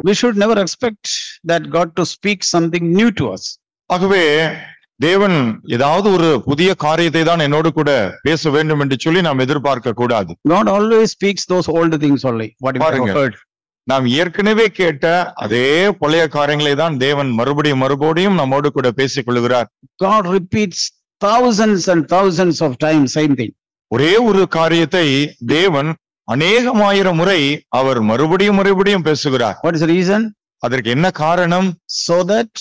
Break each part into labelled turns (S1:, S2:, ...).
S1: We should never expect that God to speak something new to us.
S2: ஆகவே தேவன் ஏதாவது ஒரு புதிய காரியத்தை தான் என்னோடு கூட பேச வேண்டும் என்று சொல்லி நாம் எதிர்பார்க்க கூடாது.
S1: God always speaks those old things only, what we have heard.
S2: நாம் ஏற்கனவே கேட்ட அதே பழைய காரியங்களை தான் தேவன் மறுபடியும் நம்மோடு கூட பேசிக் கொள்கிறார்.
S1: God repeats thousands and thousands of times same thing.
S2: ஒரே ஒரு காரியத்தை தேவன் அநேகமாயிரம் முறை அவர் மறுபடியும் பேசுகிறார்.
S1: What is the reason?
S2: அதற்கு என்ன காரணம்?
S1: So that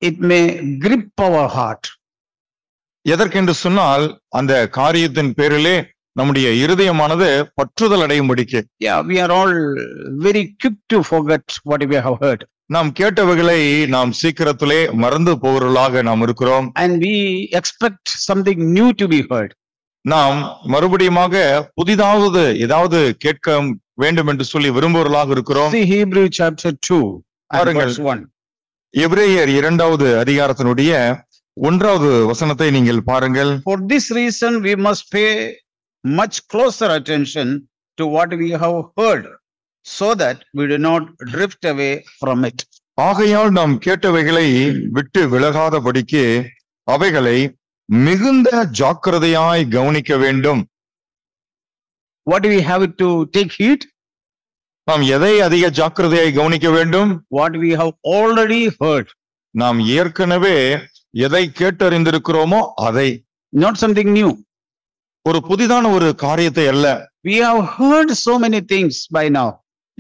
S1: it may grip our heart.
S2: எதற்கென்று சொன்னால் அந்த காரியத்தின் பேரிலே நம்முடைய இருதயமானது பற்றுதல் அடையும்படிக்கு.
S1: Yeah, we are all very quick to forget what we have heard.
S2: நாம் கேட்டவைகளை நாம் சீக்கிரத்திலே மறந்து போகிறவர்களாக நாம் இருக்கிறோம்.
S1: And we expect something new to be heard.
S2: நாம் மறுபடியுமாக புதிதாவது ஏதாவது கேட்க வேண்டும் என்று சொல்லி விரும்புவர்களாக இருக்கிறோம்.
S1: See Hebrew chapter 2 and verse 1.
S2: எபிரேயர் 2வது அதிகாரத்தினுடைய 1வது வசனத்தை நீங்கள் பாருங்கள்.
S1: For this reason we must pay much closer attention to what we have heard, so that we do not drift away from it.
S2: ஆகையால் நாம் கேட்டவைகளை விட்டு விலகாதபடிக்கு அவைகளை மிகுந்த ஜாக்கிரதையாய் கவனிக்க வேண்டும்.
S1: What do we have to take heed?
S2: நாம் எதை அதிக ஜாக்கிரதையாய் கவனிக்க வேண்டும்?
S1: What we have already heard.
S2: நாம் ஏற்கனவே எதை கேட்டறிந்திருக்கிறோமோ அதை.
S1: Not something new.
S2: ஒரு புதிதான ஒரு காரியத்தை அல்ல.
S1: We have heard so many things by now.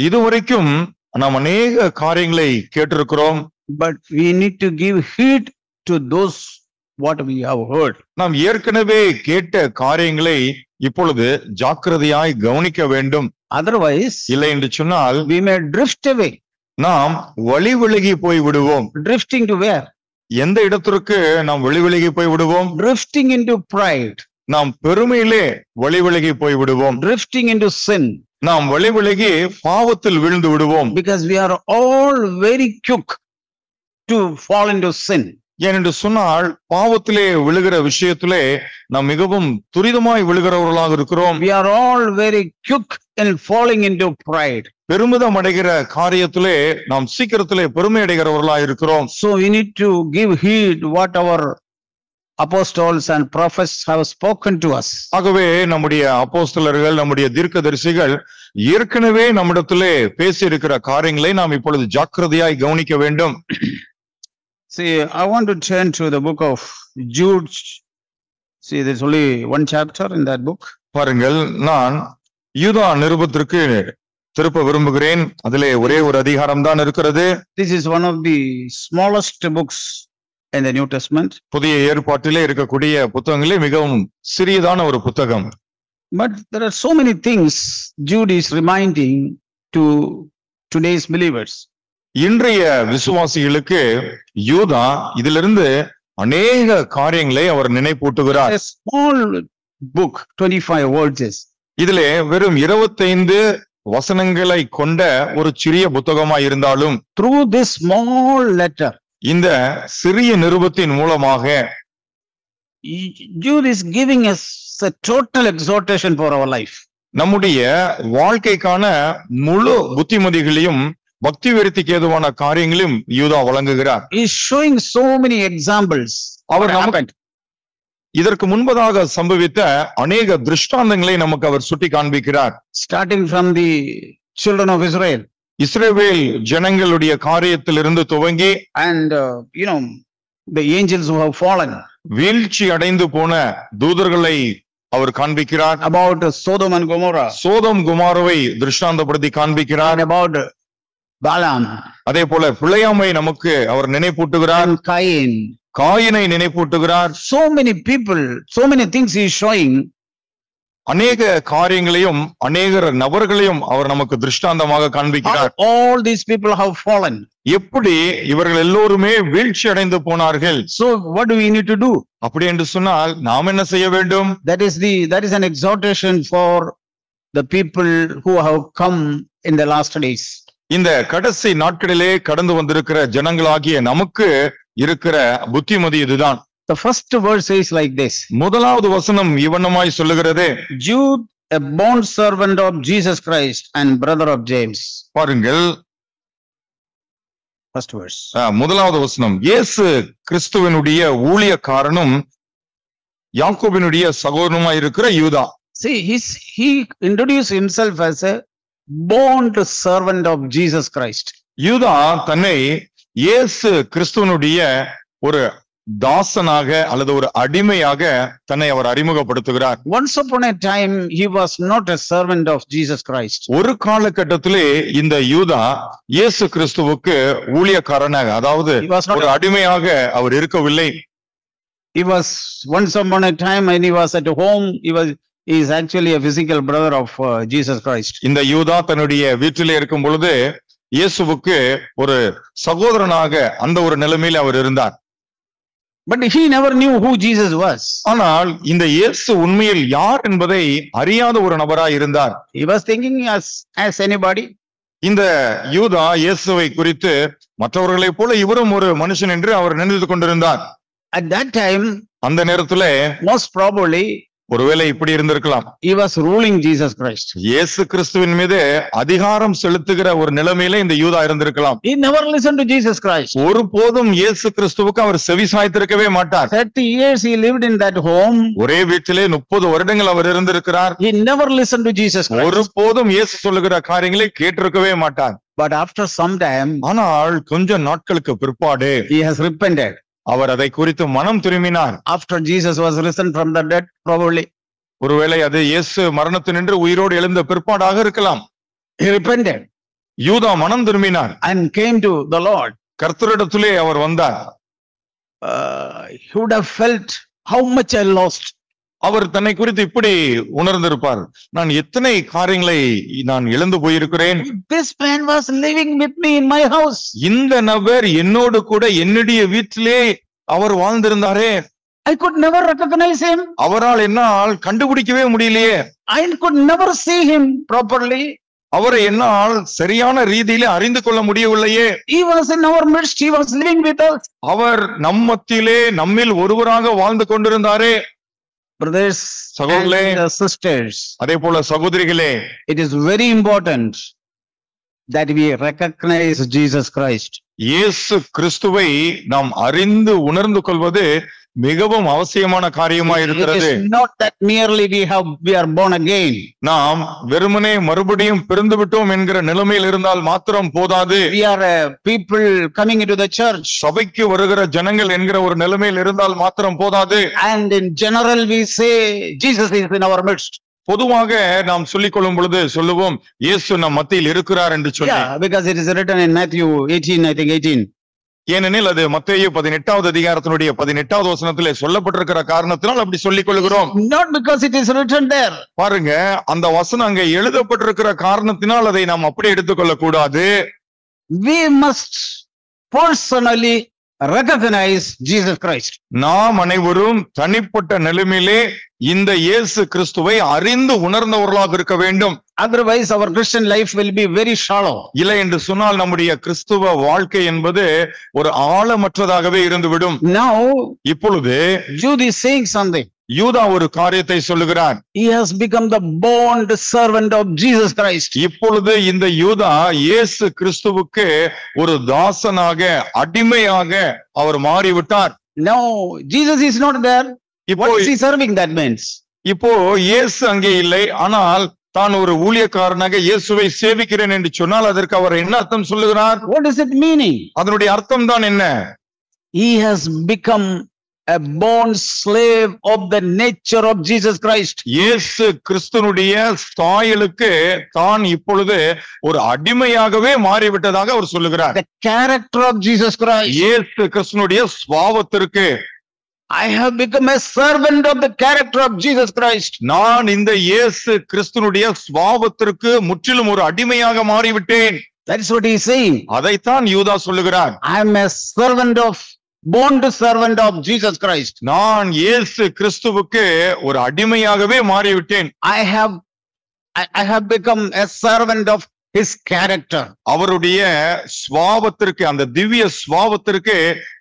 S2: இதுவரைக்கும் நாம் அநேக காரியங்களை கேட்டிருக்கிறோம்.
S1: But we need to give heed to those what we have heard.
S2: நாம் ஏற்கனவே கேட்ட காரியங்களை இப்பொழுது ஜாக்கிரதையாய் கவனிக்க வேண்டும்.
S1: Otherwise,
S2: இல்லை என்று சொன்னால்
S1: we may drift away.
S2: நாம் வழி விலகி போய் விடுவோம்.
S1: Drifting to where?
S2: எந்த இடத்திற்கு நாம் வழி விலகி போய் விடுவோம்?
S1: Drifting into pride.
S2: நாம் பெருமையிலே வழி விலகி போய் விடுவோம்.
S1: Drifting into sin.
S2: நாம் வழி விலகி பாவத்தில் விழுந்து விடுவோம்.
S1: Because we are all very quick to fall into sin.
S2: ஏனென்று சொன்னால் பாவத்திலே விழுகிற விஷயத்திலே நாம் மிகவும் துரிதமாய் விழுகிறவர்களாக இருக்கிறோம்.
S1: We are all very quick in falling into pride.
S2: பெருமிதம் அடைகிற காரியத்திலே நாம் சீக்கிரத்திலே பெருமை அடைகிறவர்களாக இருக்கிறோம்.
S1: So we need to give heed what our apostles and prophets have spoken to us.
S2: ஆகவே நம்முடைய அப்போஸ்தலர்கள் நம்முடைய தீர்க்கதரிசிகள் ஏற்கனவே நம்மிடத்திலே பேசி இருக்கிற காரியங்களை நாம் இப்பொழுது ஜாக்கிரதையாய் கவனிக்க வேண்டும்.
S1: See, I want to turn to the book of Jude. See, there's only one chapter in that book.
S2: பாருங்கள், நான் யூதா நிருபத்திற்கு திருப்ப விரும்புகிறேன். அதிலே ஒரே ஒரு அதிகாரம் தான் இருக்கிறது.
S1: This is one of the smallest books in the New Testament.
S2: புதிய ஏற்பாட்டிலே இருக்கக்கூடிய புத்தகங்களே மிகவும் சிறியதான ஒரு புத்தகம்.
S1: But there are so many things Jude is reminding to today's believers.
S2: இன்றைய விசுவாசிகளுக்கு யூதா இதிலிருந்து அநேக காரியங்களை அவர் நினைப்பூட்டுகிறார்.
S1: A small book, 25 verses.
S2: இதிலே வெறும் 25 வசனங்களை கொண்ட ஒரு சிறிய புத்தகமாய் இருந்தாலும்
S1: Through this small letter,
S2: இந்த சிறிய நிருபத்தின் மூலமாக
S1: Jude is giving us a total exhortation for our life.
S2: நம்முடைய வாழ்க்கைக்கான முழு புத்திமதிகளையும் பக்தி விருத்திக்கு ஏதுவான காரியங்களையும் யூதா வழங்குகிறார்.
S1: He is showing so many examples.
S2: அவர் இதற்கு முன்பதாக சம்பவித்த அநேக திருஷ்டாந்தங்களை நமக்கு அவர் சுட்டி காண்பிக்கிறார்.
S1: Starting from the children of Israel.
S2: இஸ்ரவேல் ஜனங்களுடைய காரியத்திலிருந்து துவங்கி
S1: and the angels who have fallen.
S2: வீழ்ச்சி அடைந்து போன தூதர்களை அவர் காண்பிக்கிறார்.
S1: About Sodom and Gomorrah.
S2: சோதம் குமாரவை திருஷ்டாந்தப்படுத்தி காண்பிக்கிறார்.
S1: And about Balaam.
S2: அதே போல பிள்ளையாமை நமக்கு அவர் நினைப்பூட்டுகிறார்.
S1: And Cain.
S2: காயினை நினைப்பூட்டுகிறார்.
S1: So many people, so many things he is showing.
S2: அநேக காரியங்களையும் அநேக நபர்களையும் அவர் நமக்கு திருஷ்டாந்தமாக காண்பிக்கிறார்.
S1: All these people have fallen.
S2: எப்படி இவர்கள் எல்லோருமே வீழ்ச்சி அடைந்து போனார்கள்.
S1: So what do we need to do?
S2: அப்படி என்று சொன்னால் நாம் என்ன செய்ய வேண்டும்?
S1: That is an exhortation for the people who have come in the last days.
S2: இந்த கடைசி நாட்களிலே கடந்து வந்திருக்கிற ஜனங்களாகிய நமக்கு இருக்கிற புத்திமதி இதுதான்.
S1: The first verse is like this.
S2: முதலாவது வசனம் இவனமாய் சொல்லுகிறது.
S1: Jude, a bond servant of Jesus Christ and brother of James.
S2: பாருங்கள்,
S1: First verse.
S2: முதலாவது வசனம். இயேசு கிறிஸ்துவினுடைய ஊழியக்காரனும் யாக்கோபினுடைய சகோதரனுமாய் இருக்கிற யூதா.
S1: See, he introduced himself as a bond servant of Jesus Christ.
S2: யூதா தன்னை இயேசு கிறிஸ்துவனுடைய ஒரு தாசனாக அல்லது ஒரு அடிமையாக தன்னை அவர் அறிமுகப்படுத்துகிறார்.
S1: Once upon a time, he was not a servant of Jesus Christ.
S2: ஒரு காலகட்டத்திலே இந்த யூதா இயேசு கிறிஸ்துவுக்கு ஊழியக்காரனாக, அதாவது ஒரு அடிமையாக அவர் இருக்கவில்லை.
S1: He was once upon a time when he was at home, he is actually a physical brother of Jesus Christ.
S2: இந்த யூதா தன்னுடைய வீட்டிலே இருக்கும் பொழுது இயேசுவுக்கு ஒரு சகோதரனாக அந்த ஒரு நிலைமையில் அவர் இருந்தார்.
S1: But he never knew who Jesus was.
S2: ஆனால் இந்த இயேசு உண்மையில் யார் என்பதை அறியாத ஒரு நபராய் இருந்தார்.
S1: He was thinking as anybody.
S2: இந்த யூதா இயேசுவை குறித்து மற்றவர்களைப் போல இவரும் ஒரு மனுஷன் என்று அவர் நினைத்து கொண்டிருந்தார்.
S1: At that time,
S2: அந்த நேரத்திலே
S1: most probably,
S2: ஒருவேளை இப்படி இருந்திருக்கலாம்.
S1: he was ruling Jesus Christ.
S2: இயேசு கிறிஸ்துவின் மீது அதிகாரம் செலுத்துகிற ஒரு நிலைமையில இந்த யூதா இருந்திருக்கலாம்.
S1: He never listened to Jesus Christ.
S2: ஒருபோதும் இயேசு கிறிஸ்துவுக்கு அவர் செவி சாய்த்திருக்கவே மாட்டார்.
S1: 30 years he lived in that home.
S2: ஒரே வீட்டிலே 30 வருடங்கள் அவர் இருந்திருக்கிறார்.
S1: He never listened to Jesus Christ.
S2: ஒருபோதும் இயேசு சொல்லுகிற காரியங்களை கேட்டிருக்கவே மாட்டார்.
S1: But after some time,
S2: ஆனால் கொஞ்ச நாட்களுக்கு பிற்பாடு
S1: he has repented.
S2: அவர் அதை குறித்து மனம் திரும்பினார்.
S1: After Jesus was risen from the dead, probably.
S2: ஒருவேளை அது இயேசு மரணத்தினின்று உயிரோடு எழுந்த பிற்பாடாக இருக்கலாம்.
S1: He repented.
S2: யூதா மனம் திரும்பினார்
S1: and came to the Lord.
S2: கர்த்தரிடத்திலே அவர் வந்தார்.
S1: He would have felt how much I lost.
S2: அவர் தன்னை குறித்து இப்படி உணர்ந்திருப்பார், நான் எத்தனை காரியங்களை நான் இழந்து போயிருக்கிறேன்.
S1: This man was living with me in my house.
S2: இந்த நபர் என்னோடு கூட என்னுடைய வீட்டிலே அவர் வாழ்ந்திருந்தாரே.
S1: I could never recognize him.
S2: அவரால் என்னால் கண்டுபிடிக்கவே முடியலையே.
S1: I could never see him properly.
S2: அவரை என்னால் சரியான ரீதியிலே அறிந்து கொள்ள முடியவில்லையே.
S1: He was in our midst. He was living with us.
S2: அவர் நம்மத்திலே நம்மில் ஒருவராக வாழ்ந்து கொண்டிருந்தாரே.
S1: Brothers and sisters,
S2: அதே போல சகோதரிகளே,
S1: it is very important that we recognize Jesus Christ.
S2: இயேசு கிறிஸ்துவை நாம் அறிந்து உணர்ந்து கொள்வது மிகவும் அவசியமான காரியமா இருக்கிறது.
S1: It is not that merely we are born again.
S2: நாம் வெறுமனே மறுபடியும் பிறந்து விட்டோம் என்கிற நிலைமையில் இருந்தால் மாத்திரம் போதாது.
S1: We are people coming into the church.
S2: சபைக்கு வருகிற ஜனங்கள் என்கிற ஒரு நிலைமையில் இருந்தால் மாத்திரம் போதாது.
S1: And in general we say Jesus is in our midst.
S2: பொதுவாக நாம் சொல்லிக் கொள்ளும் பொழுது சொல்லுவோம் இயேசு நம் மத்தியில் இருக்கிறார் என்று சொல்லி.
S1: Yeah, because it is written in Matthew 18, I think 18.
S2: ஏனெனில் அது மத்தேயு 18வது அதிகாரத்தினுடைய 18வது வசனத்திலே சொல்லப்பட்டிருக்கிற காரணத்தினால் அப்படி சொல்லிக் கொள்கிறோம்.
S1: Not because it is written there.
S2: பாருங்க, அந்த வசனம் அங்கே எழுதப்பட்டிருக்கிற காரணத்தினால் அதை நாம் அப்படி எடுத்துக்கொள்ள கூடாது.
S1: We must personally recognize Jesus Christ.
S2: நாம் அனைவரும் தனிப்பட்ட நிலைமையிலே இந்த இயேசு கிறிஸ்துவை அறிந்து உணர்ந்தவர்களாக இருக்க வேண்டும்.
S1: Otherwise our Christian life will be very shallow.
S2: இல்லை என்று சொன்னால் நம்முடைய கிறிஸ்துவ வாழ்க்கை என்பது ஒரு ஆழமற்றதாகவே இருந்துவிடும்.
S1: Now
S2: இப்பொழுது
S1: Jude is saying something.
S2: யூதா ஒரு காரியத்தை சொல்லுகிறார்.
S1: He has become the bond servant of Jesus Christ.
S2: இப்பொழுது இந்த யூதா இயேசு கிறிஸ்துவுக்கு ஒரு தாசனாக அடிமையாக அவர் மாறிவிட்டார்.
S1: Now Jesus is not there. What is he serving? That means
S2: இப்போ இயேசு அங்கே இல்லை, ஆனால் தான் ஒரு ஊழியக்காரனாக இயேசுவை சேவிக்கிறேன் என்று சொன்னால் அதற்கு அவர் என்ன அர்த்தம் சொல்லுகிறார்?
S1: What is it meaning?
S2: அதனுடைய அர்த்தம் தான் என்ன?
S1: He has become a bond slave of the nature of Jesus Christ.
S2: இயேசு கிறிஸ்துனுடைய சாயலுக்கு தான் இப்பொழுது ஒரு அடிமையாகவே மாறிவிட்டதாக அவர் சொல்லுகிறார்.
S1: The character of Jesus Christ.
S2: இயேசு கிறிஸ்துனுடைய சுபாவத்திற்கு
S1: I have become a servant of the character of Jesus Christ.
S2: நான் இந்த இயேசு கிறிஸ்துனுடைய சுபாவத்திற்கு முற்றிலும் ஒரு அடிமையாக மாறிவிட்டேன்.
S1: That is what he is saying.
S2: அதைத்தான் யூதா சொல்லுகிறார்.
S1: I am a servant of bond servant of Jesus Christ.
S2: நான் இயேசு கிறிஸ்துவுக்கு ஒரு அடிமையாகவே மாறிவிட்டேன்.
S1: I have become a servant of his character.
S2: அவருடைய சுபாவத்திற்கு, அந்த திவ்ய சுபாவத்திற்கு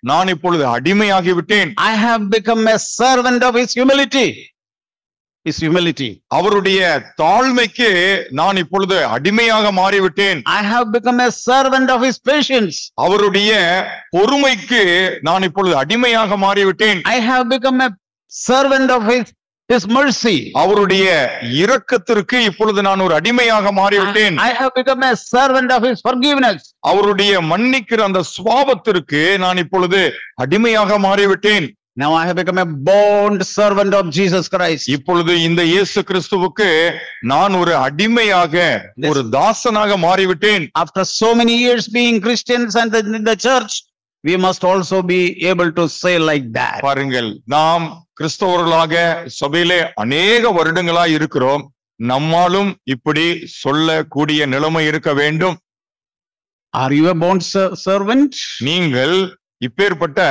S2: நான் இப்பொழுது அடிமையாகி விட்டேன்.
S1: I have become a servant of his humility. his humility.
S2: அவருடைய தாழ்மைக்கு நான் இப்பொழுது அடிமையாக மாறிவிட்டேன்.
S1: I have become a servant of his patience.
S2: அவருடைய பொறுமைக்கு நான் இப்பொழுது அடிமையாக மாறிவிட்டேன்.
S1: I have become a servant of his mercy.
S2: அவருடைய இரக்கத்திற்கு இப்பொழுது நான் ஒரு அடிமையாக மாறிவிட்டேன்.
S1: I have become a servant of his forgiveness.
S2: அவருடைய மன்னிக்கிற அந்த சுபாவத்திற்கு நான் இப்பொழுது அடிமையாக மாறிவிட்டேன்.
S1: Now I have become a bond servant of Jesus Christ.
S2: இப்பொழுது இந்த இயேசு கிறிஸ்துவுக்கு நான் ஒரு அடிமையாக, ஒரு தாசனாக மாறிவிட்டேன்.
S1: After so many years being Christians and in the church, we must also be able to say like that.
S2: பாருங்கள், நாம் கிறிஸ்தவர்களாக சபையிலே அநேக வருடங்களாய் இருக்கிறோம். நம்மாலும் இப்படி சொல்லக்கூடிய நிலைமை இருக்க வேண்டும்.
S1: Are you a bond servant?
S2: நீங்கள் இப்பேற்பட்ட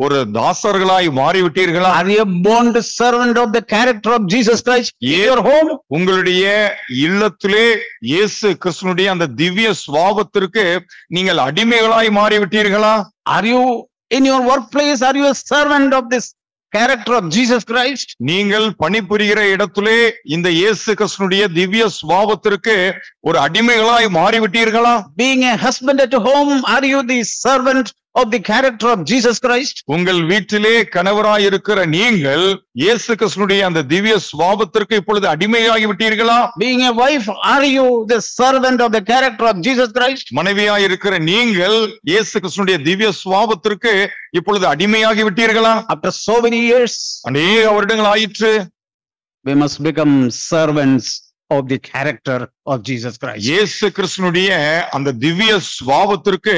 S2: ஒரு தாசர்களாய் மாறிவிட்டீர்களா?
S1: Are you a bond servant of the character of Jesus Christ in your home?
S2: உங்களுடைய இல்லத்திலே இயேசு கிறிஸ்துனுடைய அந்த திவ்ய சுபாவத்திற்கு நீங்கள் அடிமைகளாய் மாறிவிட்டீர்களா?
S1: Are you in your workplace? Are you a servant of this character of Jesus Christ?
S2: நீங்கள் பணிபுரிகிற இடத்திலே இந்த இயேசு கிறிஸ்துனுடைய திவ்ய சுபாவத்திற்கு ஒரு அடிமைகளாய் மாறிவிட்டீர்களா?
S1: Being a husband at home, are you the servant of the character of Jesus Christ?
S2: உங்கள் வீட்டிலே கணவராய் இருக்கிற நீங்கள் இயேசு கிறிஸ்துனுடைய அந்த திவ்ய சுபாவத்திற்கு இப்பொழுது அடிமையாகி விட்டீர்களா?
S1: Being a wife, are you the servant of the character of Jesus Christ?
S2: மனைவியாய் இருக்கிற நீங்கள் இயேசு கிறிஸ்துனுடைய திவ்ய சுபாவத்திற்கு இப்பொழுது அடிமையாகி விட்டீர்களா?
S1: After so many years,
S2: அநேக வருடங்கள் ஆயிற்று.
S1: we must become servants of the character of Jesus Christ.
S2: இயேசு கிறிஸ்துனுடைய அந்த திவ்ய சுபாவத்திற்கு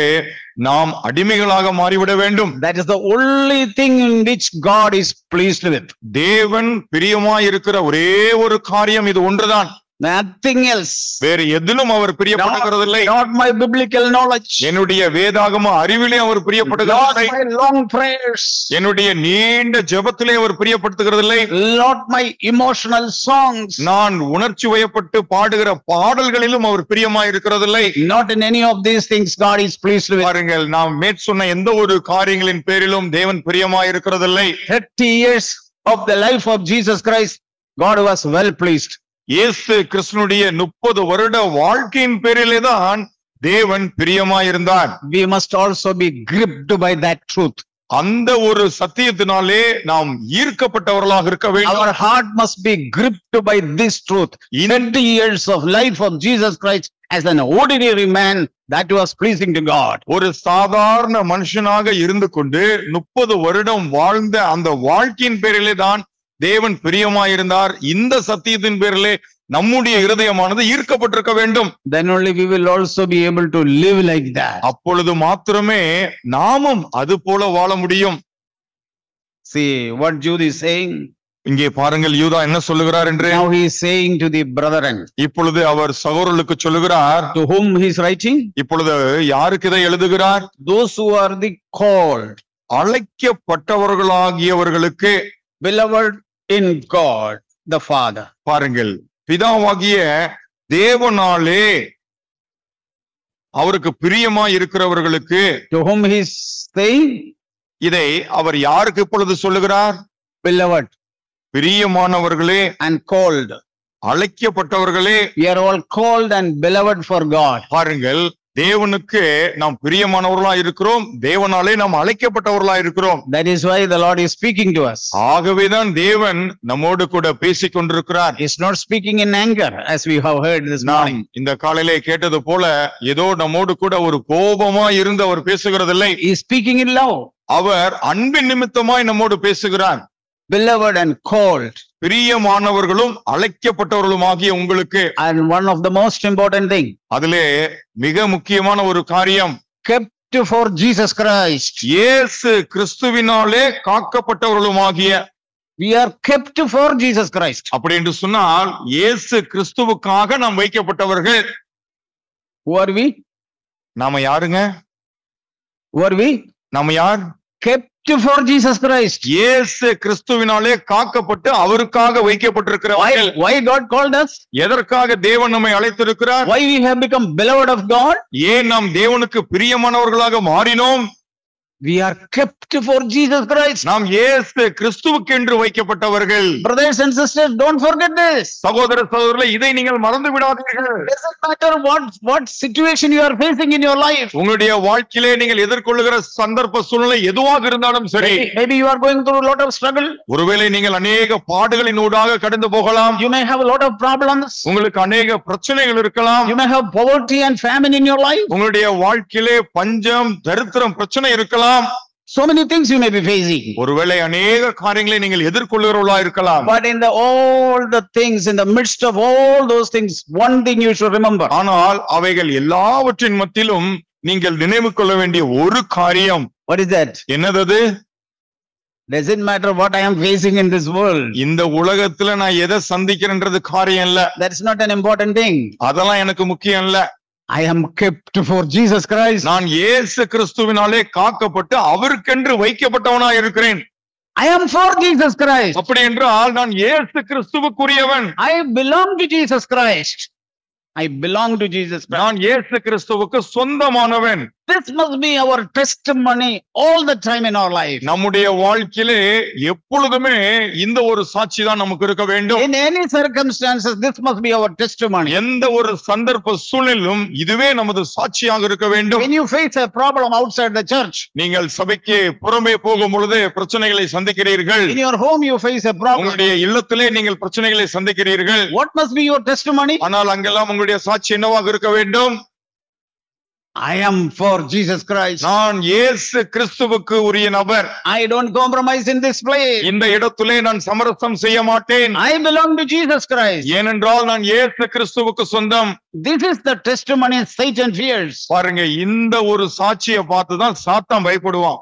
S2: நாம் அடிமைகளாக மாறிவிட வேண்டும்.
S1: That is the only thing in which God is pleased with.
S2: தேவன் பிரியமாய் இருக்கிற ஒரே ஒரு காரியம் இது ஒன்றுதான்.
S1: Nothing else.
S2: வேறு எதிலும் அவர் பிரியப்படுகிறதில்லை.
S1: Not my biblical knowledge.
S2: என்னுடைய வேதாகம அறிவிலே அவர்
S1: Not
S2: பிரியப்படுகிறதில்லை.
S1: my long prayers.
S2: என்னுடைய நீண்ட ஜெபத்திலே அவர் பிரியப்படுத்துகிறதில்லை.
S1: Not my emotional songs.
S2: நான் உணர்ச்சி வயப்பட்டு பாடுகிற பாடல்களிலும் அவர் பிரியமாய் இருக்கிறதில்லை.
S1: Not in any of these things God is pleased with.
S2: பாருங்கள், நாம் மேற்சொன்ன எந்த ஒரு காரியங்களின் பேரிலும் தேவன் பிரியமாய் இருக்கிறதில்லை.
S1: 30 years of the life of Jesus Christ, God was well pleased.
S2: இயேசு கிறிஸ்துனுடைய 30 வருட வாழ்க்கையின் பேரிலே தான் தேவன் பிரியமாயிருந்தார்.
S1: We must also be gripped by that truth.
S2: அந்த ஒரு சத்தியத்தினாலே நாம் ஈர்க்கப்பட்டவர்களாக இருக்க வேண்டும்.
S1: Our heart must be gripped by this truth. 20 years of life of Jesus Christ as an ordinary man, that was pleasing to God.
S2: ஒரு சாதாரண மனுஷனாக இருந்து கொண்டு 30 வருடம் வாழ்ந்த அந்த வாழ்க்கையின் பேரிலே தான் தேவன் பிரியமாயிருந்தார். இந்த சத்தியத்தின் பேரிலே நம்முடைய இருதயமானது ஈர்க்கப்பட்டிருக்க வேண்டும்.
S1: Then only we will also be able to live like that.
S2: அப்பொழுது மாத்திரமே நாமும் அது போல வாழ முடியும்.
S1: See what Jude is saying.
S2: இங்கே பாருங்கள், யூதா என்ன சொல்லுகிறார் என்று.
S1: Now he is saying to the brethren.
S2: இப்பொழுது அவர் சகோதரர்களுக்கு சொல்லுகிறார்.
S1: To whom he is writing?
S2: இப்பொழுது யாருக்கு இதை எழுதுகிறார்?
S1: Those who are the called,
S2: அழைக்கப்பட்டவர்களாகியவர்களுக்கு,
S1: beloved in God the Father.
S2: பாருங்கள், பிதாவாகிய தேவனாலே அவருக்கு பிரியமாய் இருக்கிறவர்களுக்கு.
S1: To whom he is saying?
S2: இதை அவர் யாருக்கு இப்பொழுது சொல்லுகிறார்?
S1: Beloved,
S2: பிரியமானவர்களே
S1: and called.
S2: அழைக்கப்பட்டவர்களே.
S1: We are all called and beloved for God.
S2: பாருங்கள், தேவனுக்கு நாம் பிரியமானவர்களா இருக்கிறோம், தேவனாலே நாம் அழைக்கப்பட்டவர்களா இருக்கிறோம்.
S1: That is why the Lord is speaking to us.
S2: ஆகவேதான் தேவன் நம்மோடு கூட பேசிக் கொண்டிருக்கிறார்.
S1: He is not speaking in anger as we have heard this morning.
S2: இந்த காலையிலே கேட்டது போல ஏதோ நம்மோடு கூட ஒரு கோபமா இருந்து அவர் பேசுகிறதில்லை.
S1: He is speaking in love.
S2: அவர் அன்பின் நிமித்தமாய் நம்மோடு பேசுகிறார்.
S1: Beloved and called.
S2: பிரியமானவர்களும் அழைக்கப்பட்டவர்களுமாகிய உங்களுக்கு.
S1: And one of the most important thing.
S2: அதிலே மிக முக்கியமான ஒரு காரியம்,
S1: kept for Jesus Christ.
S2: இயேசு கிறிஸ்துவினாலே காக்கப்பட்டவர்களுமாகிய.
S1: We are kept for Jesus Christ.
S2: அப்படி என்று சொன்னால் இயேசு கிறிஸ்துவுக்காக நாம் வைக்கப்பட்டவர்கள்.
S1: Who are we?
S2: நாம யாருங்க?
S1: Who are we?
S2: நாம யார்?
S1: Kept for Jesus Christ.
S2: இயேசு கிறிஸ்துவினாலே காக்கப்பட்டு அவருக்காக வைக்கப்பட்டிருக்கிறவர்கள்.
S1: Why God called us?
S2: எதற்காக தேவன் நம்மை அழைத்திருக்கிறார்?
S1: Why we have become beloved of God?
S2: ஏன் நாம் தேவனுக்கு பிரியமானவர்களாக மாறினோம்?
S1: We are kept for Jesus Christ.
S2: நாம் இயேசு கிறிஸ்துவுக்கென்று வைக்கப்பட்டவர்கள்.
S1: Brothers and sisters, don't forget this.
S2: சகோதர சகோதரர்களே, இதை நீங்கள் மறந்து விடாதீர்கள்.
S1: Doesn't matter what situation you are facing in your life.
S2: உங்களுடைய வாழ்க்கையிலே நீங்கள் எதிர்கொள்ளுகிற சந்தர்ப்ப சூழ்நிலை எதுவாக இருந்தாலும் சரி.
S1: Maybe you are going through a lot of struggle.
S2: ஒருவேளை நீங்கள் அநேக பாடுகளின் ஊடாக கடந்து போகலாம்.
S1: You may have a lot of problems.
S2: உங்களுக்கு அநேக பிரச்சனைகள் இருக்கலாம்.
S1: You may have poverty and famine in your life.
S2: உங்களுடைய வாழ்க்கையிலே பஞ்சம், தரித்திரம், பிரச்சனை இருக்கலாம்.
S1: So many things you may be facing.
S2: ஒருவேளை அநேக காரியங்களை நீங்கள் எதிர்கொள்ளுகிறவர்களா இருக்கலாம்.
S1: But in all the things, in the midst of all those things, one thing you should remember.
S2: ஆனால் அவைகள் எல்லாவற்றின் மத்தியிலும் நீங்கள் நினைவு கொள்ள வேண்டிய ஒரு காரியம்.
S1: What is that?
S2: என்னது?
S1: Doesn't matter what I am facing in this world.
S2: இந்த உலகத்துல நான் எதை சந்திக்கிறேன்றது காரியம் இல்ல.
S1: That's not an important thing.
S2: அதெல்லாம் எனக்கு முக்கியம் இல்ல.
S1: I am kept for Jesus Christ.
S2: நான் இயேசு கிறிஸ்துவினாலே காக்கப்பட்டு அவருக்கென்று வைக்கப்பட்டவனா இருக்கிறேன்.
S1: I am for Jesus Christ.
S2: அப்படி என்றால் நான் இயேசு கிறிஸ்துவுக்குரியவன்.
S1: I belong to Jesus Christ. I belong to Jesus Christ.
S2: நான் இயேசு கிறிஸ்துவுக்கு சொந்தமானவன்.
S1: This must be our testimony all the time in our life.
S2: நம்முடைய வாழ்க்கையிலே எப்பொழுதுமே இந்த ஒரு சாட்சி தான் நமக்கு இருக்க வேண்டும்.
S1: In any circumstances, this must be our testimony.
S2: எந்த ஒரு சந்தர்ப்ப சூழ்நிலையிலும் இதுவே நமது சாட்சியாக இருக்க வேண்டும்.
S1: When you face a problem outside the church,
S2: நீங்கள் சபைக்கு புறமே போகும் பொழுது பிரச்சனைகளை சந்திக்கிறீர்கள்.
S1: in your home you face a problem.
S2: உங்களுடைய இல்லத்திலே நீங்கள் பிரச்சனைகளை சந்திக்கிறீர்கள்.
S1: What must be your testimony?
S2: ஆனால் அங்கெல்லாம் உங்களுடைய சாட்சி என்னவாக இருக்க வேண்டும்?
S1: I am for Jesus Christ.
S2: நான் இயேசு கிறிஸ்துவுக்கு உரிய நபர்.
S1: I don't compromise in this place.
S2: இந்த இடத்திலே நான் சமரசம் செய்ய மாட்டேன்.
S1: I belong to Jesus Christ.
S2: ஏனென்றால் நான் இயேசு கிறிஸ்துவுக்கு சொந்தம்.
S1: This is the testimony Satan fears.
S2: பாருங்க, இந்த ஒரு சாட்சியை பார்த்து தான் சாத்தான் பயப்படுவான்.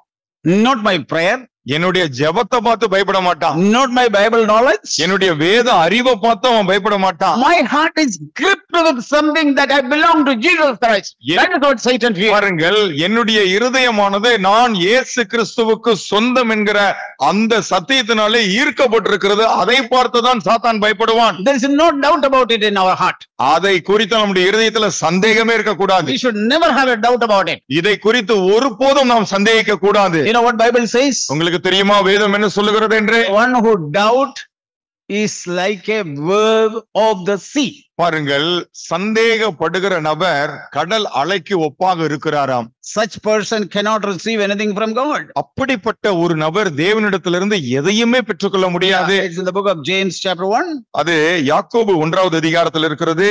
S1: Not my prayer,
S2: என்னுடைய ஜெபத்தை பார்த்து பயப்பட மாட்டான்.
S1: not my Bible knowledge.
S2: என்னுடைய வேத அறிவை பார்த்து அவன் பயப்பட மாட்டான்.
S1: My heart is gripped with something that I belong to Jesus Christ. That is what Satan fears.
S2: பாருங்கள், என்னுடைய இருதயமானது நான் இயேசு கிறிஸ்துவுக்கு சொந்தம் என்கிற அந்த சத்தியத்தினாலே ஈர்க்கப்பட்டிருக்கிறது. அதை பார்த்து தான் சாத்தான் பயப்படுவான்.
S1: There is no doubt about it in our heart.
S2: அதை குறித்து நம்முடைய இருதயத்துல சந்தேகமே இருக்க கூடாது.
S1: We should never have a doubt about it.
S2: இதை குறித்து ஒருபோதும் நாம் சந்தேகிக்க கூடாது.
S1: You know what Bible says?
S2: உங்களுக்கு தெரியுமா வேதம் என்ன சொல்லுகிறது என்று?
S1: One who doubt is like a wave of the sea.
S2: பாருங்கள், சந்தேகப்படுகிற நபர் கடல் அலைக்கு ஒப்பாக இருக்கிறாராம்.
S1: Such person cannot receive anything from God.
S2: அப்படிப்பட்ட ஒரு நபர் தேவனிடத்திலிருந்து எதையுமே பெற்றுக்கொள்ள முடியாது.
S1: It's in the book of James chapter 1.
S2: அது யாக்கோபு 1வது அதிகாரத்தில் இருக்கிறது.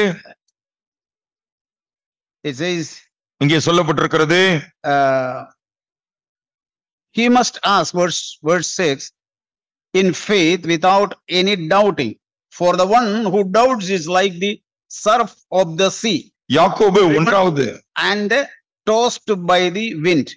S1: It says,
S2: இங்கே சொல்லப்பட்டிருக்கிறது,
S1: he must ask, verse 6, in faith without any doubting. For the one who doubts is like the surf of the sea.
S2: யாக்கோபு 1வது
S1: and tossed by the wind.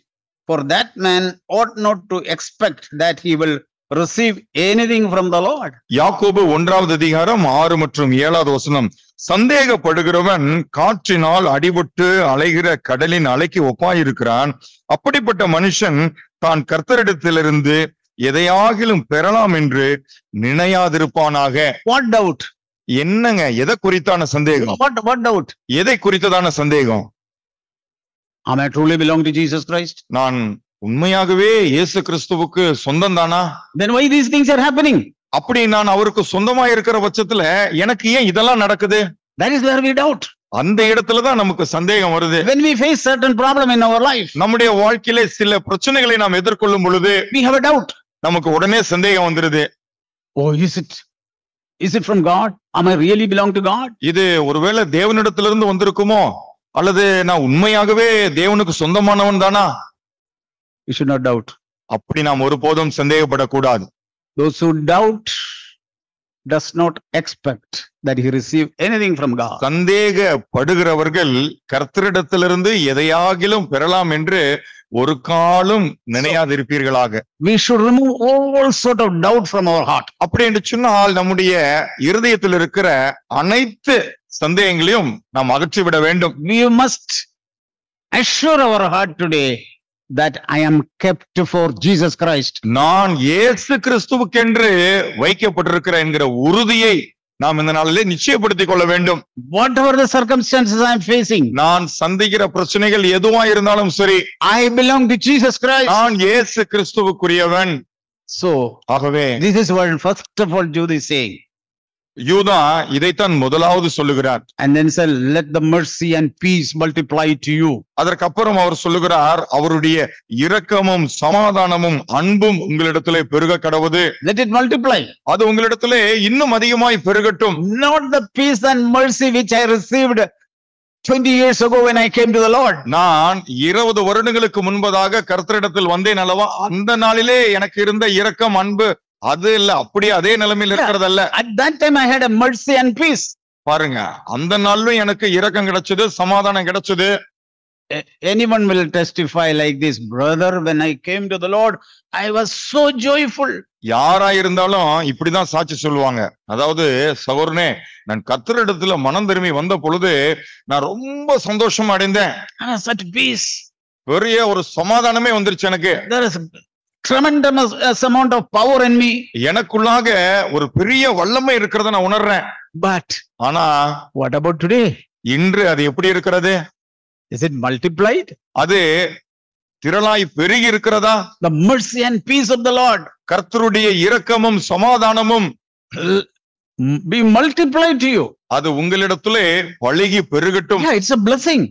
S1: For that man ought not to expect that he will receive anything from the Lord.
S2: யாக்கோபு 1வது அதிகாரம் 6 மற்றும் 7வது வசனம். சந்தேகப்படுகிறவன் காற்றினால் அடிபட்டு அலைகிற கடலின் அலைக்கு ஒப்பாயிருக்கிறான். அப்படிப்பட்ட மனுஷன் தான் கர்த்தரிடத்திலிருந்து எதையாகிலும் பெறலாம் என்று நினையாதிருப்பானாக.
S1: What doubt?
S2: என்னங்க, எதை குறித்தான சந்தேகம்?
S1: What doubt?
S2: எதை குறித்ததான சந்தேகம்?
S1: Am I truly belong to Jesus Christ?
S2: நான் உண்மையாகவே இயேசு கிறிஸ்துவுக்கு சொந்தம் தானா?
S1: Then why these things are happening?
S2: அப்படி நான் அவருக்கு சொந்தமா இருக்கிற பட்சத்துல எனக்கு ஏன் இதெல்லாம் நடக்குது?
S1: That is where we doubt.
S2: அந்த இடத்துலதான் நமக்கு சந்தேகம் வருது.
S1: When we face certain problem in our life,
S2: நம்முடைய வாழ்க்கையிலே சில பிரச்சனைகளை நாம் எதிர்கொள்ளும் பொழுது
S1: we have a doubt.
S2: நமக்கு உடனே சந்தேகம் வந்துருது.
S1: Oh, is it from God? Am I really belong to God?
S2: இது ஒருவேளை தேவனிடத்திலிருந்து வந்திருக்குமோ, அல்லது நான் உண்மையாகவே தேவனுக்கு சொந்தமானவன் தானா?
S1: You should not doubt.
S2: அப்படி நாம் ஒருபோதும் சந்தேகப்படக்கூடாது.
S1: Those who doubt does not expect that he receive anything from God.
S2: சந்தேகப்படுகிறவர்கள் கர்த்தரிடத்திலிருந்து எதையாகிலும் பெறலாம் என்று ஒரு காலும் நினையாதிருப்பீர்களாக.
S1: We should remove all sort of doubt from our heart.
S2: அப்படி என்று சொன்னால் நம்முடைய இருதயத்தில் இருக்கிற அனைத்து சந்தேகங்களையும் நாம் அகற்றிவிட வேண்டும்.
S1: We must assure our heart today that I am kept for Jesus Christ.
S2: நான் இயேசு கிறிஸ்துவுக்கென்று வைக்கப்பட்டிருக்கிற என்கிற உறுதியை நாம் இந்த நாளிலே நிச்சயப்படுத்திக் கொள்ள வேண்டும்.
S1: Whatever the circumstances I am facing,
S2: நான் சந்திக்கிற பிரச்சனைகள் எதுவா இருந்தாலும் சரி,
S1: I belong to Jesus Christ.
S2: நான் இயேசு கிறிஸ்துவுக்குரியவன்.
S1: So,
S2: ஆகவே
S1: this is what first of all Jude is saying.
S2: யூதா இதைத்தான் முதலாவது சொல்லுகிறார்.
S1: And then said, let the mercy and peace multiply to you.
S2: அதற்கப்புறம் அவர் சொல்லுகிறார், அவருடைய இரக்கமும் சமாதானமும் அன்பும் உங்களிடத்திலே பெருக கடவுது.
S1: Let it multiply.
S2: அது உங்களிடத்திலே இன்னும் அதிகமாய் பெருகட்டும்.
S1: Not the peace and mercy which I received 20 years ago when I came to the Lord.
S2: நான் 20 வருடங்களுக்கு முன்பதாக கர்த்தரிடத்தில் வந்தேன் அல்லவா, அந்த நாளிலே எனக்கு இருந்த இரக்கம் அன்பு அது இல்ல, அப்படியே அதே நிலைமையில் இருக்கிறதல்ல.
S1: At that time I had a mercy and peace.
S2: பாருங்க, அந்த நாளிலும் எனக்கு இரக்கம் கிடைச்சது, சமாதானம் கிடைச்சது.
S1: Anyone will testify like this, brother, when I came to the Lord I was so joyful.
S2: யாரா இருந்தாலும் இப்படிதான் சாட்சி சொல்லுவாங்க. அதாவது சகோதரனே, நான் கர்த்தரிடத்துல மனம் திரும்பி வந்த பொழுது நான் ரொம்ப சந்தோஷம் அடைந்தேன்.
S1: Such peace,
S2: பெரிய ஒரு சமாதானமே வந்துருச்சு எனக்கு.
S1: there is tremendous amount of power in me.
S2: எனக்குள்ளாக ஒரு பெரிய வல்லமை இருக்கிறத நான் உணர்றேன்.
S1: But
S2: ஆனா
S1: what about today?
S2: இன்று அது எப்படி இருக்கிறது?
S1: Is it multiplied?
S2: அது திரளாய் பெருகி இருக்கிறதா?
S1: The mercy and peace of the Lord
S2: கர்த்தருடைய இரக்கமும் சமாதானமும்
S1: be multiplied to you.
S2: அது உங்களிடத்திலே பழுகி பெருகட்டும்.
S1: Yeah, it's a blessing.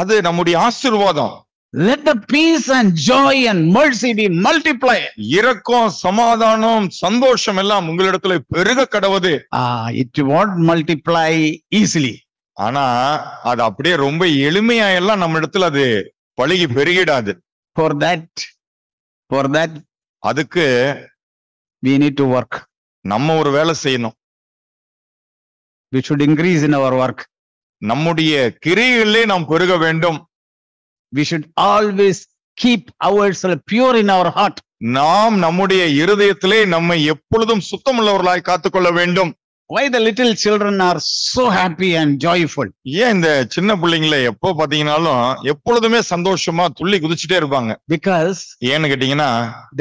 S2: அது நம்முடைய ஆசீர்வாதம்.
S1: Let the peace and joy and mercy be multiplied.
S2: இரக்கம் சமாதானம் சந்தோஷம் எல்லாம் உங்களிடத்திலே பெருக கடவுது.
S1: It won't multiply easily.
S2: ஆனா அது அப்படியே ரொம்ப எளிமையா எல்லாம் நம்ம இடத்துல அது பழுகி பெருகிடாது.
S1: For that
S2: அதுக்கு
S1: we need to work.
S2: நம்ம ஒரு வேலை செய்யணும்.
S1: We should increase in our work.
S2: நம்முடைய கிரியைகளிலே நாம் பெருக வேண்டும்.
S1: We should always keep ourselves pure in our heart.
S2: நாம் நம்முடைய இருதயத்திலே நம்மை எப்பொழுதும் சுத்தமுள்ளவர்களாய் காத்துக்கொள்ள வேண்டும்.
S1: Why the little children are so happy and joyful?
S2: ஏன் இந்த சின்ன பிள்ளைங்களை எப்போ பாத்தீங்கன்னாலும் எப்பொழுதுமே சந்தோஷமா துள்ளி குதிச்சுட்டே இருப்பாங்க?
S1: Because
S2: ஏன்னு கேட்டீங்கன்னா,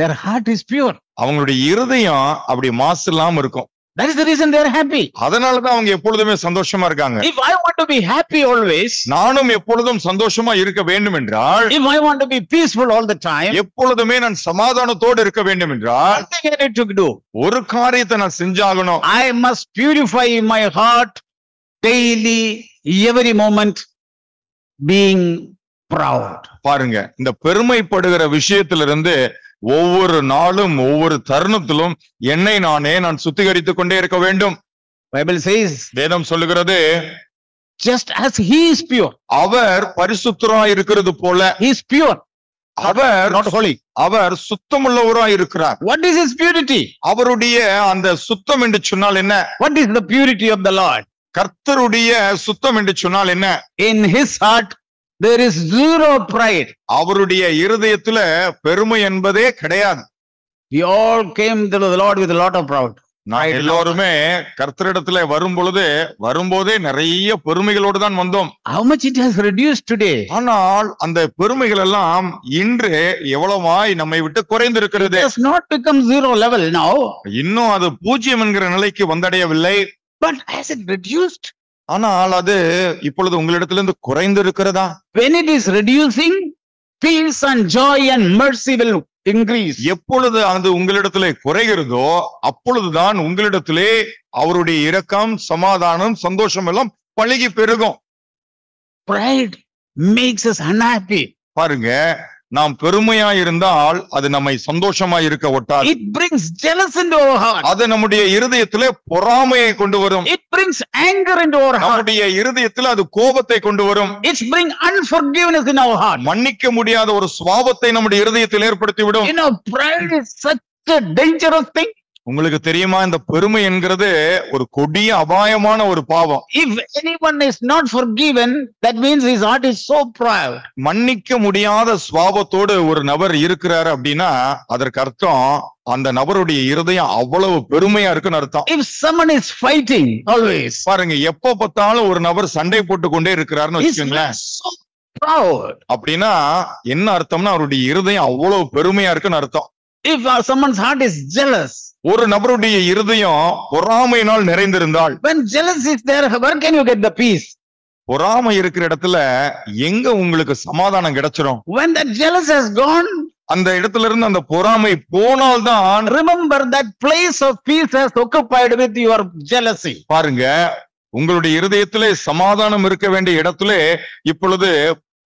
S1: their heart is pure.
S2: அவங்களுடைய இருதயம் அப்படி மாசு இல்லாம இருக்கும்.
S1: That is the reason they are happy.
S2: அதனாலதான் அவங்க எப்பொழுதுமே சந்தோஷமா இருக்காங்க.
S1: If I want to be happy always,
S2: நானும் எப்பொழுதும் சந்தோஷமா இருக்க வேண்டும் என்றால்,
S1: if I want to be peaceful all the time,
S2: எப்பொழுதுமே நான் சமாதானத்தோடு இருக்க வேண்டும் என்றால்,
S1: one thing I need to do,
S2: ஒரு காரியத்தை நான் செஞ்சாகணும்.
S1: I must purify my heart daily, every moment, being proud.
S2: பாருங்க, இந்த பெருமைப்படுகிற விஷயத்திலிருந்து ஒவ்வொரு நாளும் ஒவ்வொரு தருணத்திலும் என்னை நான் சுத்திகரித்துக் கொண்டே இருக்க வேண்டும்.
S1: Bible says,
S2: வேதம் சொல்லுகிறது,
S1: just as he is pure,
S2: அவர் பரிசுத்தராய் இருக்கிறது போல,
S1: he is pure,
S2: our
S1: not holy.
S2: அவர் சுத்தமுள்ளவராய் இருக்கிறார்.
S1: What is his purity?
S2: அவருடைய அந்த சுத்தம் என்று சொன்னால் என்ன?
S1: What is the purity of the Lord?
S2: கர்த்தருடைய சுத்தம் என்று சொன்னால் என்ன?
S1: In his heart there is zero pride.
S2: அவருடைய இருதயத்துல பெருமை என்பதே கிடையாது.
S1: We all came to the Lord with a lot of pride.
S2: நான் எல்லாருமே கர்த்தரிடத்துல வரும்போதே நிறைய பெருமைகளோடு தான் வந்தோம்.
S1: How much it has reduced today?
S2: ஆனால் அந்த பெருமைகள் எல்லாம் இன்று எவ்வளவாய் நம்மை விட்டு குறைந்திருக்கிறது.
S1: It has not become zero level now.
S2: இன்னும் அது பூஜ்யம் என்கிற நிலைக்கு வந்தடையவில்லை.
S1: But has it reduced?
S2: ஆனால் அது இப்பொழுது உங்களிடத்திலிருந்து குறைந்திருக்கிறதா?
S1: When it is reducing, peace and joy and mercy will increase.
S2: எப்பொழுது அது உங்களிடத்திலே குறைகிறதோ அப்பொழுதுதான் உங்களிடத்திலே அவருடைய இரக்கம் சமாதானம் சந்தோஷம் எல்லாம் பழுகி பெருகும்.
S1: Pride makes us unhappy.
S2: பாருங்க, நாம் பெருமையா இருந்தால் அது நம்மை சந்தோஷமா இருக்க ஒட்டாது.
S1: It brings jealousy into our heart.
S2: அது நம்முடைய இருதயத்திலே பொறாமையை கொண்டு வரும்.
S1: It brings anger into our heart.
S2: நம்முடைய இருதயத்தில் அது கோபத்தை கொண்டு வரும்.
S1: It brings unforgiveness in our heart.
S2: மன்னிக்க முடியாத ஒரு சுபாவத்தை நம்முடைய இருதயத்தில் ஏற்படுத்தி விடும்.
S1: You know, pride is such a dangerous thing.
S2: உங்களுக்கு தெரியுமா, இந்த பெருமை என்கிறது ஒரு கொடிய அபாயமான ஒரு பாவம்.
S1: If anyone is not forgiven, that means his heart is so proud.
S2: மன்னிக்க முடியாத சுபாவத்தோடு ஒரு நபர் இருக்கிறார் அப்படின்னா அதற்கு அர்த்தம் அந்த நபருடைய இருதயம் அவ்வளவு பெருமையா இருக்குன்னு அர்த்தம்.
S1: If someone is fighting always,
S2: பாருங்க, எப்ப பார்த்தாலும் ஒரு நபர் சண்டை போட்டு கொண்டே இருக்கிறாருன்னு வச்சுக்கோங்களேன்,
S1: so proud.
S2: அப்படின்னா என்ன அர்த்தம்னா அவருடைய இருதயம் அவ்வளவு பெருமையா இருக்குன்னு அர்த்தம்.
S1: If someone's heart is jealous,
S2: ஒரு நபருடைய இருதயம் பொறாமையினால் நிறைந்திருந்தால்,
S1: When jealousy is there, where can you get the peace?
S2: பொறாமை இருக்கிற இடத்துல எங்க உங்களுக்கு சமாதானம் கிடைச்சிரும்?
S1: When that jealousy has gone,
S2: அந்த இடத்துல இருந்து அந்த பொறாமை போனால்தான்,
S1: remember that place of peace has occupied with your jealousy.
S2: பாருங்க, உங்களுடைய இருதயத்திலே சமாதானம் இருக்க வேண்டிய இடத்திலே இப்பொழுது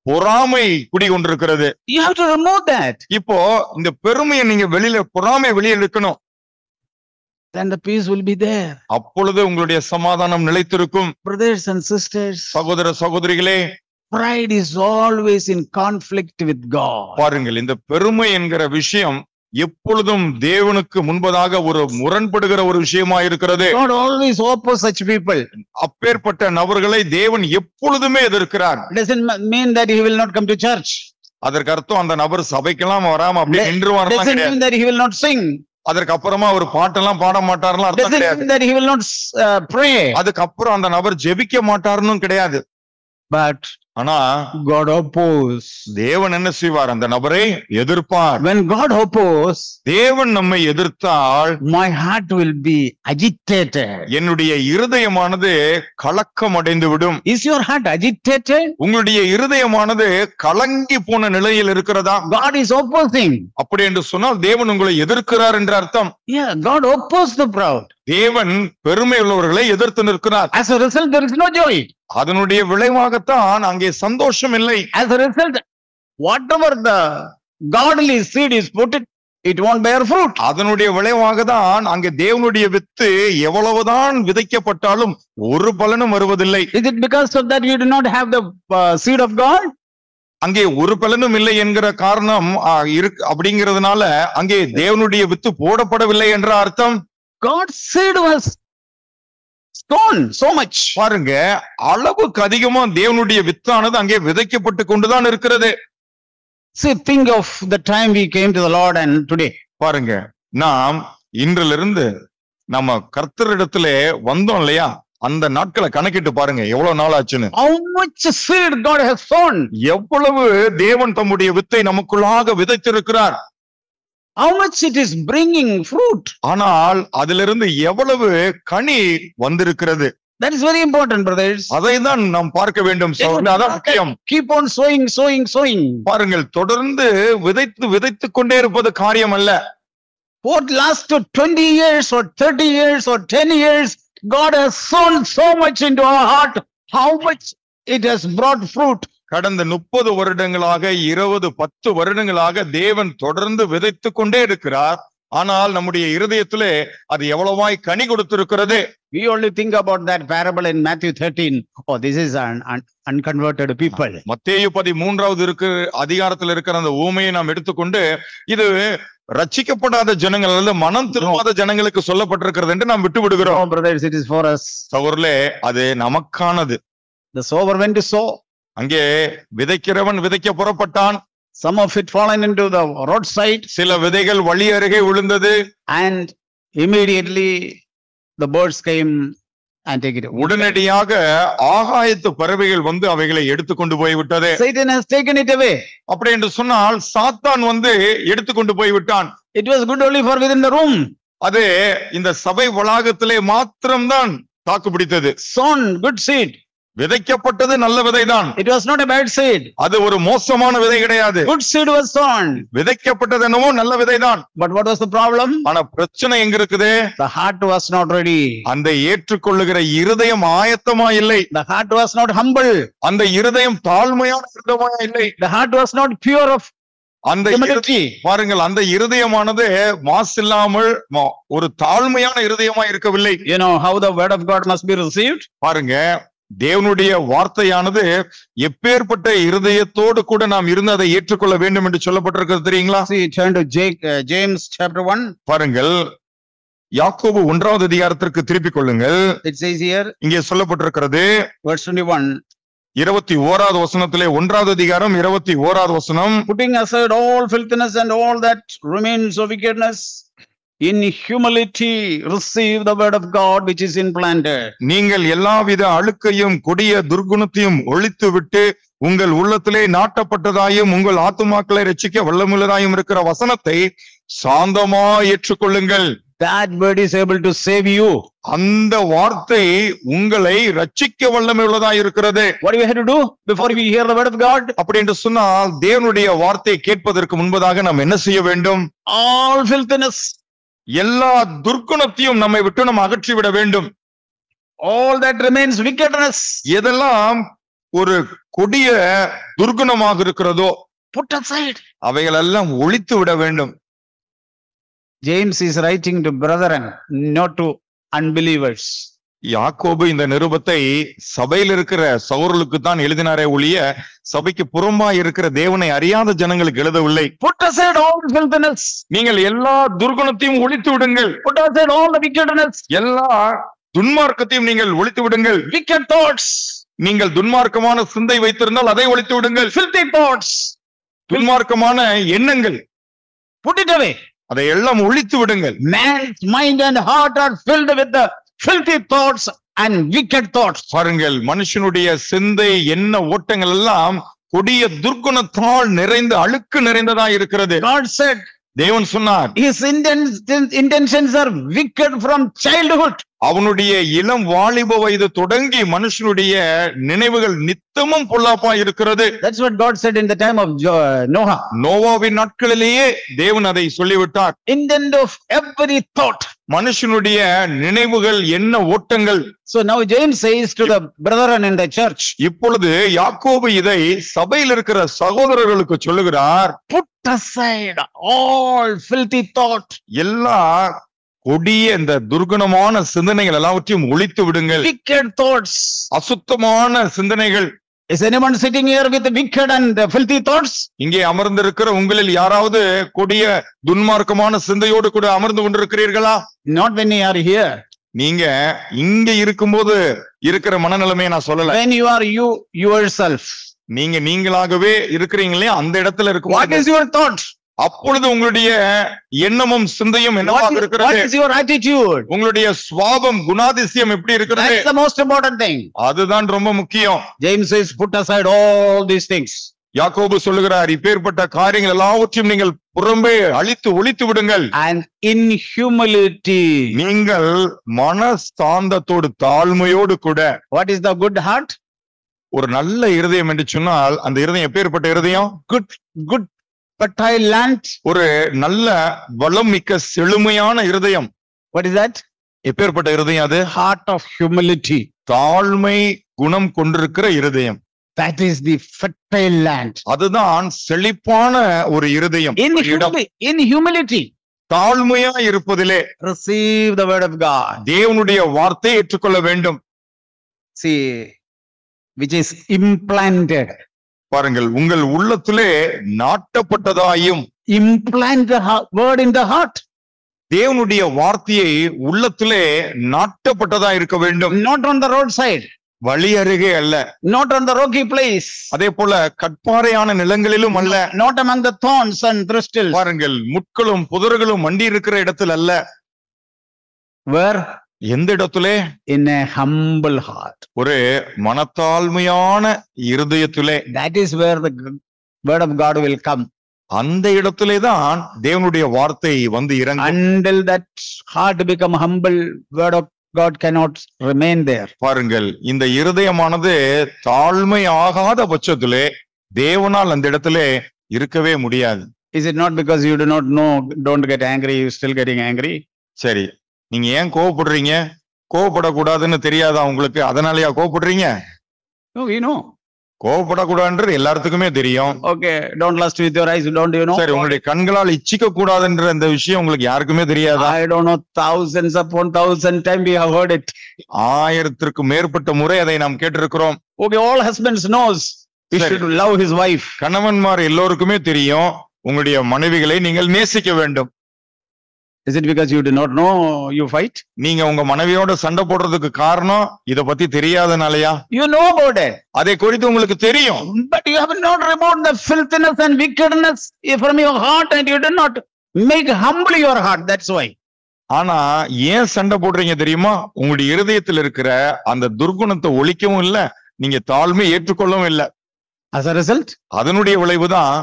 S2: பொறாமை குடிகொண்டிருக்கிறது.
S1: You have to remove that.
S2: இப்போ இந்த பெருமையை நீங்க பொறாமை வெளியே எடுக்கணும்.
S1: Then the peace will be there.
S2: அப்பொழுது உங்களுடைய சமாதானம் நிலைத்திருக்கும்.
S1: Brothers and sisters,
S2: சகோதர சகோதரிகளே,
S1: pride is always in conflict with God.
S2: பாருங்கள், இந்த பெருமை என்கிற விஷயம் எப்பொழுதும் தேவனுக்கு முன்பதாக ஒரு முரண்படுகிற ஒரு விஷயமா இருக்கிறது.
S1: God always opposes such people.
S2: அப்பேற்பட்ட நபர்களை தேவன் எப்பொழுதுமே எதிர்க்கிறார்.
S1: Doesn't mean that he will not come to church.
S2: அதற்கு அர்த்தம் அந்த நபர் சபைக்கெல்லாம் வராம அப்படியே நின்றுவார்.
S1: Doesn't mean that he will not sing.
S2: அதற்கு அப்புறமா ஒரு பாட்டெல்லாம் பாட மாட்டார்லாம் அர்த்தம்
S1: Doesn't
S2: கிடையாது.
S1: mean that he will not pray.
S2: அதுக்கு அப்புறம் அந்த நபர் ஜெபிக்க மாட்டாருன்னு கிடையாது.
S1: But
S2: ஆனா
S1: God opposes.
S2: தேவன் என்ன செய்வார்? அந்த நபரை எதிர்ப்பார்.
S1: When God opposes,
S2: தேவன் நம்மை எதிர்த்தால்
S1: my heart will be agitated.
S2: என்னுடைய இருதயமானது கலக்கம் அடைந்து விடும்.
S1: Is your heart agitated?
S2: உங்களுடைய இருதயமானது கலங்கி போன நிலையில் இருக்கிறதா?
S1: God is opposing.
S2: அப்படி என்று சொன்னால் தேவன் உங்களை எதிர்க்கிறார் என்ற அர்த்தம்.
S1: Yeah, God opposes the proud.
S2: தேவன் பெருமை உள்ளவர்களை எதிர்த்து நிற்கிறார்.
S1: As a result, there is no joy.
S2: அதனுடைய விளைவாகத்தான் அங்கே சந்தோஷம் இல்லை.
S1: As a result, whatever the godly seed is put, it won't bear fruit.
S2: அதனுடைய விளைவாக தான் அங்கே தேவனுடைய வித்து எவ்வளவுதான் விதைக்கப்பட்டாலும் ஒரு பலனும் வருவதில்லை.
S1: Is it because of that you do not have the seed of God?
S2: அங்கே ஒரு பலனும் இல்லை என்கிற காரணம் அப்படிங்கிறதுனால அங்கே தேவனுடைய வித்து போடப்படவில்லை என்ற அர்த்தம்.
S1: God's seed was sown so much.
S2: பாருங்க, அளவுக்கு அதிகமா தேவனுடைய வித்தானது அங்கே விதைக்கப்பட்டு கொண்டுதான் இருக்கிறது.
S1: See, think of the time we came to the Lord and today.
S2: பாருங்க, நாம் இன்றிலிருந்து நம்ம கர்த்தரிடத்திலே வந்தோம் இல்லையா, அந்த நாட்களை கணக்கிட்டு பாருங்க எவ்வளவு நாள் ஆச்சுன்னு.
S1: How much seed God has sown?
S2: எவ்வளவு தேவன் தம்முடைய வித்தை நமக்குள்ளாக விதைத்திருக்கிறார்.
S1: How much it is bringing fruit?
S2: ஆனால் அதிலிருந்து எவ்வளவு கனி வந்திருக்கிறது.
S1: That is very important, brothers.
S2: அதை தான் நாம் பார்க்க வேண்டும். அதான் முக்கியம்.
S1: Keep on sowing, sowing, sowing.
S2: பாருங்கள், தொடர்ந்து விதைத்து கொண்டே இருப்பது காரியம் அல்ல.
S1: For last 20 years or 30 years or 10 years, God has sown so much into our heart. How much it has brought fruit?
S2: கடந்த 30 வருடங்களாக 10 வருடங்களாக தேவன் தொடர்ந்து விதைத்து கொண்டே இருக்கிறார். ஆனால் நம்முடைய இருதயத்திலே அது எவ்வளவாய் கனி கொடுத்திருக்கிறது.
S1: We only think about that parable in Matthew 13. Oh, this is an unconverted people.
S2: மத்தேயு 13வது அதிகாரத்தில் இருக்கிற அந்த ஊமையை நாம் எடுத்துக்கொண்டு இது ரட்சிக்கப்படாத ஜனங்கள் அல்லது மனம் திரும்பாத ஜனங்களுக்கு சொல்லப்பட்டிருக்கிறது என்று நாம் விட்டு விடுகிறோம்.
S1: Oh, brothers, it is for us.
S2: சகோதரர்களே, அது நமக்கானது.
S1: The sower went to sow.
S2: அங்கே விதைக்கிறவன் விதைக்க புறப்பட்டான்.
S1: Some of it fallen into the roadside.
S2: சில விதைகள் வழி அருகே விழுந்தது.
S1: And immediately the birds came and take it away.
S2: உடனடியாக ஆகாயத்து பறவைகள் வந்து அவைகளை எடுத்துக்கொண்டு போய்விட்டது.
S1: Satan has taken it away.
S2: அப்படி என்று சொன்னால் சாத்தான் வந்து எடுத்துக்கொண்டு போய்விட்டான்.
S1: It was good only for within the room.
S2: அது இந்த சபை வளாகத்திலே மாத்திரம்தான் தாக்கு பிடித்தது.
S1: Sown good seed.
S2: விதைக்கப்பட்டது நல்ல விதைதான்.
S1: It was not a bad seed.
S2: அது ஒரு மோசமான விதை கிடையாது.
S1: Good seed was sown.
S2: விதைக்கப்பட்டது என்னவோ நல்ல விதைதான்.
S1: But what was the problem?
S2: ஆனா பிரச்சனை எங்க இருக்குது?
S1: The heart was not ready.
S2: அந்த ஏற்றுக்கொள்ளுகிற இருதயம் ஆயத்தமா இல்லை.
S1: The heart was not humble.
S2: அந்த இருதயம் தாழ்மையான இருதயமா இல்லை.
S1: The heart was not pure of
S2: அந்த பாருங்கள், அந்த இருதயமானது மாசில்லாமல் ஒரு தாழ்மையான இருதயமா இருக்கவில்லை.
S1: You know how the word of God must be received?
S2: பாருங்க, தேவனுடைய வார்த்தையானது எப்பேற்பட்ட இருதயத்தோடு கூட நாம் இருந்து அதை ஏற்றுக்கொள்ள வேண்டும் என்று சொல்லப்பட்டிருக்கிறது தெரியுங்களா?
S1: See, turn to James chapter 1.
S2: பாருங்கள், யாக்கோபு 1வது அதிகாரத்திற்கு திருப்பிக் கொள்ளுங்கள்.
S1: It says here,
S2: இங்கே சொல்லப்பட்டிருக்கிறது
S1: verse 21.
S2: 21வது வசனத்திலே 1வது அதிகாரம் 21வது வசனம்.
S1: Putting aside all filthiness and all that remains of wickedness, in humility receive the word of God which is implanted.
S2: நீங்கள் எல்லாவித அழுக்கையும் கொடிய துர்குணத்தையும் ஒழித்து விட்டு உங்கள் உள்ளத்திலே நாட்டப்பட்டதாயும் உங்கள் ஆத்துமாக்களை ரட்சிக்க வல்லமுள்ளதாயும் இருக்கிற வசனத்தை சாந்தமாய் ஏற்றுக்கொள்ளுங்கள்.
S1: that word is able to save you.
S2: அந்த வார்த்தை உங்களை ரட்சிக்க வல்லமை உள்ளதா இருக்கிறது.
S1: What do we have to do before we hear the word of God?
S2: அப்படி என்று சொன்னால் தேவனுடைய வார்த்தையை கேட்பதற்கு முன்பதாக நாம் என்ன செய்ய வேண்டும்?
S1: All filthiness,
S2: எல்லா துர்க்குணத்தையும் நம்மை விட்டு நாம் அகற்றிவிட வேண்டும்.
S1: all that remains wickedness,
S2: எதெல்லாம் ஒரு கொடிய துர்க்குணமாக இருக்கிறதோ
S1: put aside.
S2: அவைகள் எல்லாம் ஒழித்து விட வேண்டும்.
S1: James is writing to brethren, not to unbelievers.
S2: யாக்கோபு இந்த நிருபத்தை சபையில் இருக்கிற சகோதரர்களுக்கு தான் எழுதினாரே ஒழிய சபைக்கு புறம்பா இருக்கிற தேவனை அறியாத ஜனங்களுக்கு எழுதவில்லை.
S1: Put aside all filthiness,
S2: நீங்கள் எல்லா துர்குணத்தையும் ஒழித்து விடுங்கள்.
S1: put aside all the wickedness,
S2: எல்லா துன்மார்க்கத்தையும் நீங்கள் ஒழித்து விடுங்கள்.
S1: wicked thoughts,
S2: நீங்கள் துன்மார்க்கமான சிந்தை வைத்திருந்தால் அதை ஒழித்து விடுங்கள்.
S1: filthy thoughts,
S2: துன்மார்க்கமான எண்ணங்கள்
S1: put it away.
S2: அதை எல்லாம் ஒழித்து விடுங்கள்.
S1: Man's mind and heart are filled with the filthy thoughts and wicked thoughts.
S2: பாருங்கள், மனுஷனுடைய சிந்தை எண்ண ஓட்டங்கள் எல்லாம் கொடிய துர்க்குணத்தால் நிறைந்த அழுக்கு நிறைந்ததா இருக்கிறது.
S1: God said
S2: தேவன் சொன்னார்,
S1: his intentions are wicked from childhood.
S2: அவனுடைய இளம் வாலிப வயது தொடங்கி மனுஷனுடைய நினைவுகள் நித்தமும் பொல்லாப்பா இருக்கிறது.
S1: That's what God said in the time of Noah.
S2: நோவாவின் நாட்களிலேயே தேவன் அதை சொல்லிவிட்டார்.
S1: Intent of every thought.
S2: மனுஷனுடைய நினைவுகள் என்ன ஓட்டங்கள்.
S1: So now James says to the brethren in the church,
S2: இப்பொழுது யாக்கோபு இதை சபையில் இருக்கிற சகோதரர்களுக்கு சொல்லுகிறார்,
S1: put aside all filthy thought,
S2: எல்லா கொடிய இந்த துர்குணமான சிந்தனைகள் எல்லாவற்றையும் ஒழித்து விடுங்கள்.
S1: wicked thoughts.
S2: அசுத்தமான சிந்தனைகள்.
S1: Is anyone sitting here with wicked and filthy thoughts?
S2: இங்கே அமர்ந்திருக்கிற உங்களில் யாராவது கொடிய துன்மார்க்கமான சிந்தையோடு கூட அமர்ந்து கொண்டிருக்கிறீர்களா?
S1: Not when you are here.
S2: நீங்க இங்க இருக்கும்போது இருக்கிற மனநிலைமையை நான் சொல்லல.
S1: When you are you yourself.
S2: நீங்க நீங்களாகவே இருக்கிறீங்களே அந்த இடத்துல இருக்கும்.
S1: What is your thought?
S2: அப்பொழுது உங்களுடைய எண்ணமும் சிந்தையும் என்னவாக
S1: What
S2: இருக்கிறது?
S1: is your attitude?
S2: உங்களுடைய சுவாபம் குணாதிசயம் எப்படி இருக்கிறது?
S1: That's the most important thing.
S2: அதுதான் ரொம்ப முக்கியம்.
S1: James says, put aside all these things.
S2: யாக்கோபு சொல்லுகிறார், இப்பேற்பட்ட காரியங்கள் எல்லாவற்றையும் நீங்கள் புறம்பே அழித்து ஒழித்து விடுங்கள்.
S1: And in humility.
S2: நீங்கள் மனஸ்தாந்தத்தோடு தாழ்மையோடு கூட.
S1: What is the good heart?
S2: ஒரு நல்ல இருதயம் என்று சொன்னால் அந்த இருதயம் எப்பேற்பட்ட இருதயம்?
S1: Good fertile land.
S2: ஒரு நல்ல வளம் மிக்க செழுமையான இருதயம்.
S1: What is that?
S2: எப்பேற்பட்ட இருதயம் அது?
S1: Heart of humility.
S2: தாழ்மை குணம் கொண்டிருக்கிற இருதயம்.
S1: That is the fertile land.
S2: அதுதான் செழிப்பான ஒரு இருதயம்.
S1: In humility.
S2: தாழ்மையா இருப்பதிலே
S1: receive the word of God.
S2: தேவனுடைய வார்த்தையை ஏற்றுக்கொள்ள வேண்டும்.
S1: See, which is implanted.
S2: பாருங்கள், உங்கள் உள்ளத்திலே நாட்டப்பட்டதாயும்.
S1: Implant the word in the heart.
S2: தேவனுடைய வார்த்தையை உள்ளத்திலே நாட்டப்பட்டதா இருக்க வேண்டும்.
S1: Not on the roadside.
S2: வழி அருகே அல்ல.
S1: Not on the rocky place.
S2: அதே போல கற்பாறையான நிலங்களிலும் அல்ல.
S1: Not among the thorns and thistles.
S2: பாருங்கள், முட்களும் புதர்களும் மண்டி இருக்கிற இடத்தில் அல்ல.
S1: Where?
S2: எந்த இடத்திலே?
S1: In a humble heart.
S2: ஒரு மனத்தாழ்மையான இருதயத்திலே.
S1: That is where the word of God will come.
S2: அந்த இடத்திலே தான் தேவனுடைய வார்த்தை வந்து இறங்கும்.
S1: Until that heart become humble, word of God cannot remain there.
S2: பாருங்கள், இந்த இருதயமானது தாழ்மை ஆகாத பட்சத்திலே தேவனால் அந்த இடத்திலே இருக்கவே முடியாது.
S1: Is it not because you do not know, don't get angry, you still getting angry?
S2: சரி, நீங்க ஏன் கோவப்படுறீங்க? கோவப்படக்கூடாதுன்னு தெரியாதா உங்களுக்கு? அதனாலயா கோவப்படுறீங்க?
S1: No, you know.
S2: கோவப்படக்கூடாதுன்றது எல்லாத்துக்குமே தெரியும்.
S1: Okay, don't lust with your eyes, don't you know?
S2: சரி, உங்களுடைய கண்களால் இச்சிக்க கூடாதுன்ற இந்த விஷயம் உங்களுக்கு யாருக்குமே தெரியாதா?
S1: I don't know, thousands upon thousand times we have heard it.
S2: 1000க்கு மேற்பட்ட முறை அதை நாம் கேட்டிருக்கிறோம்.
S1: Okay, all husbands knows he should love his wife.
S2: கணவன்மார் எல்லோருக்குமே தெரியும், உங்களுடைய மனைவிகளை நீங்கள் நேசிக்க வேண்டும்.
S1: Is it because you do not know you fight?
S2: நீங்க உங்க மனைவியோட சண்டை போடுறதுக்கு காரணம் இத பத்தி தெரியாதனாலயா?
S1: You know about it.
S2: அதை குறித்து உங்களுக்கு தெரியும்.
S1: But you have not removed the filthiness and wickedness from your heart and you do not make humble your heart. That's why.
S2: ஆனா ஏன் சண்டை போடுறீங்க தெரியுமா? உங்களுடைய இருதயத்தில் இருக்கிற அந்த துர்குணத்தை ஒழிக்கவும் இல்ல, நீங்க தாழ்மை ஏற்றுக்கொள்ளவும் இல்ல.
S1: As a result,
S2: அதனுடைய விளைவுதான்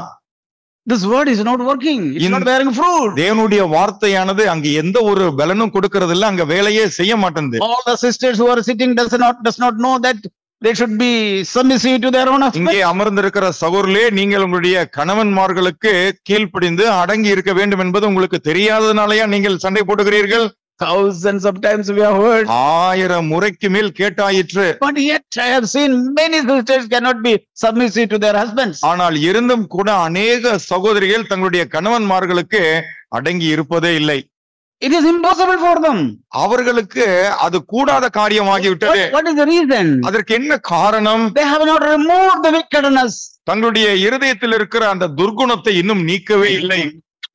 S1: This word is not working. It's
S2: In-
S1: not bearing fruit.
S2: தேவனுடைய வார்த்தையானது அங்க எந்த ஒரு பலனும் கொடுக்கறது இல்ல, அங்க வேலையே செய்ய மாட்டேங்குது.
S1: All the sisters who are sitting does not know that they should be submissive to their own husband.
S2: இங்கே அமர்ந்திருக்கிற சகோதரர்களே, நீங்கள் உங்களுடைய கணவன்மார்களுக்கு கீழ்ப்படிந்து அடங்கி இருக்க வேண்டும் என்பது உங்களுக்கு தெரியாததுனாலயா நீங்கள் சண்டை போடுகிறீர்கள்?
S1: Thousands of times we have heard.
S2: 1000 முறைக்கு மேல் கேட்டாயிற்று.
S1: But yet I have seen many sisters cannot be submissive to their husbands.
S2: ஆனால் இருந்தும் கூட அநேக சகோதரிகள் தங்களுடைய கணவன்மார்களுக்கு அடங்கி இருப்பதே இல்லை.
S1: It is impossible for them.
S2: அவர்களுக்கு அது கூடாத காரியமாகிவிட்டது.
S1: What is the reason?
S2: அதற்கு என்ன காரணம்?
S1: They have not removed the wickedness,
S2: தங்களுடைய இருதயத்தில் இருக்கிற அந்த துர்குணத்தை இன்னும் நீக்கவே இல்லை.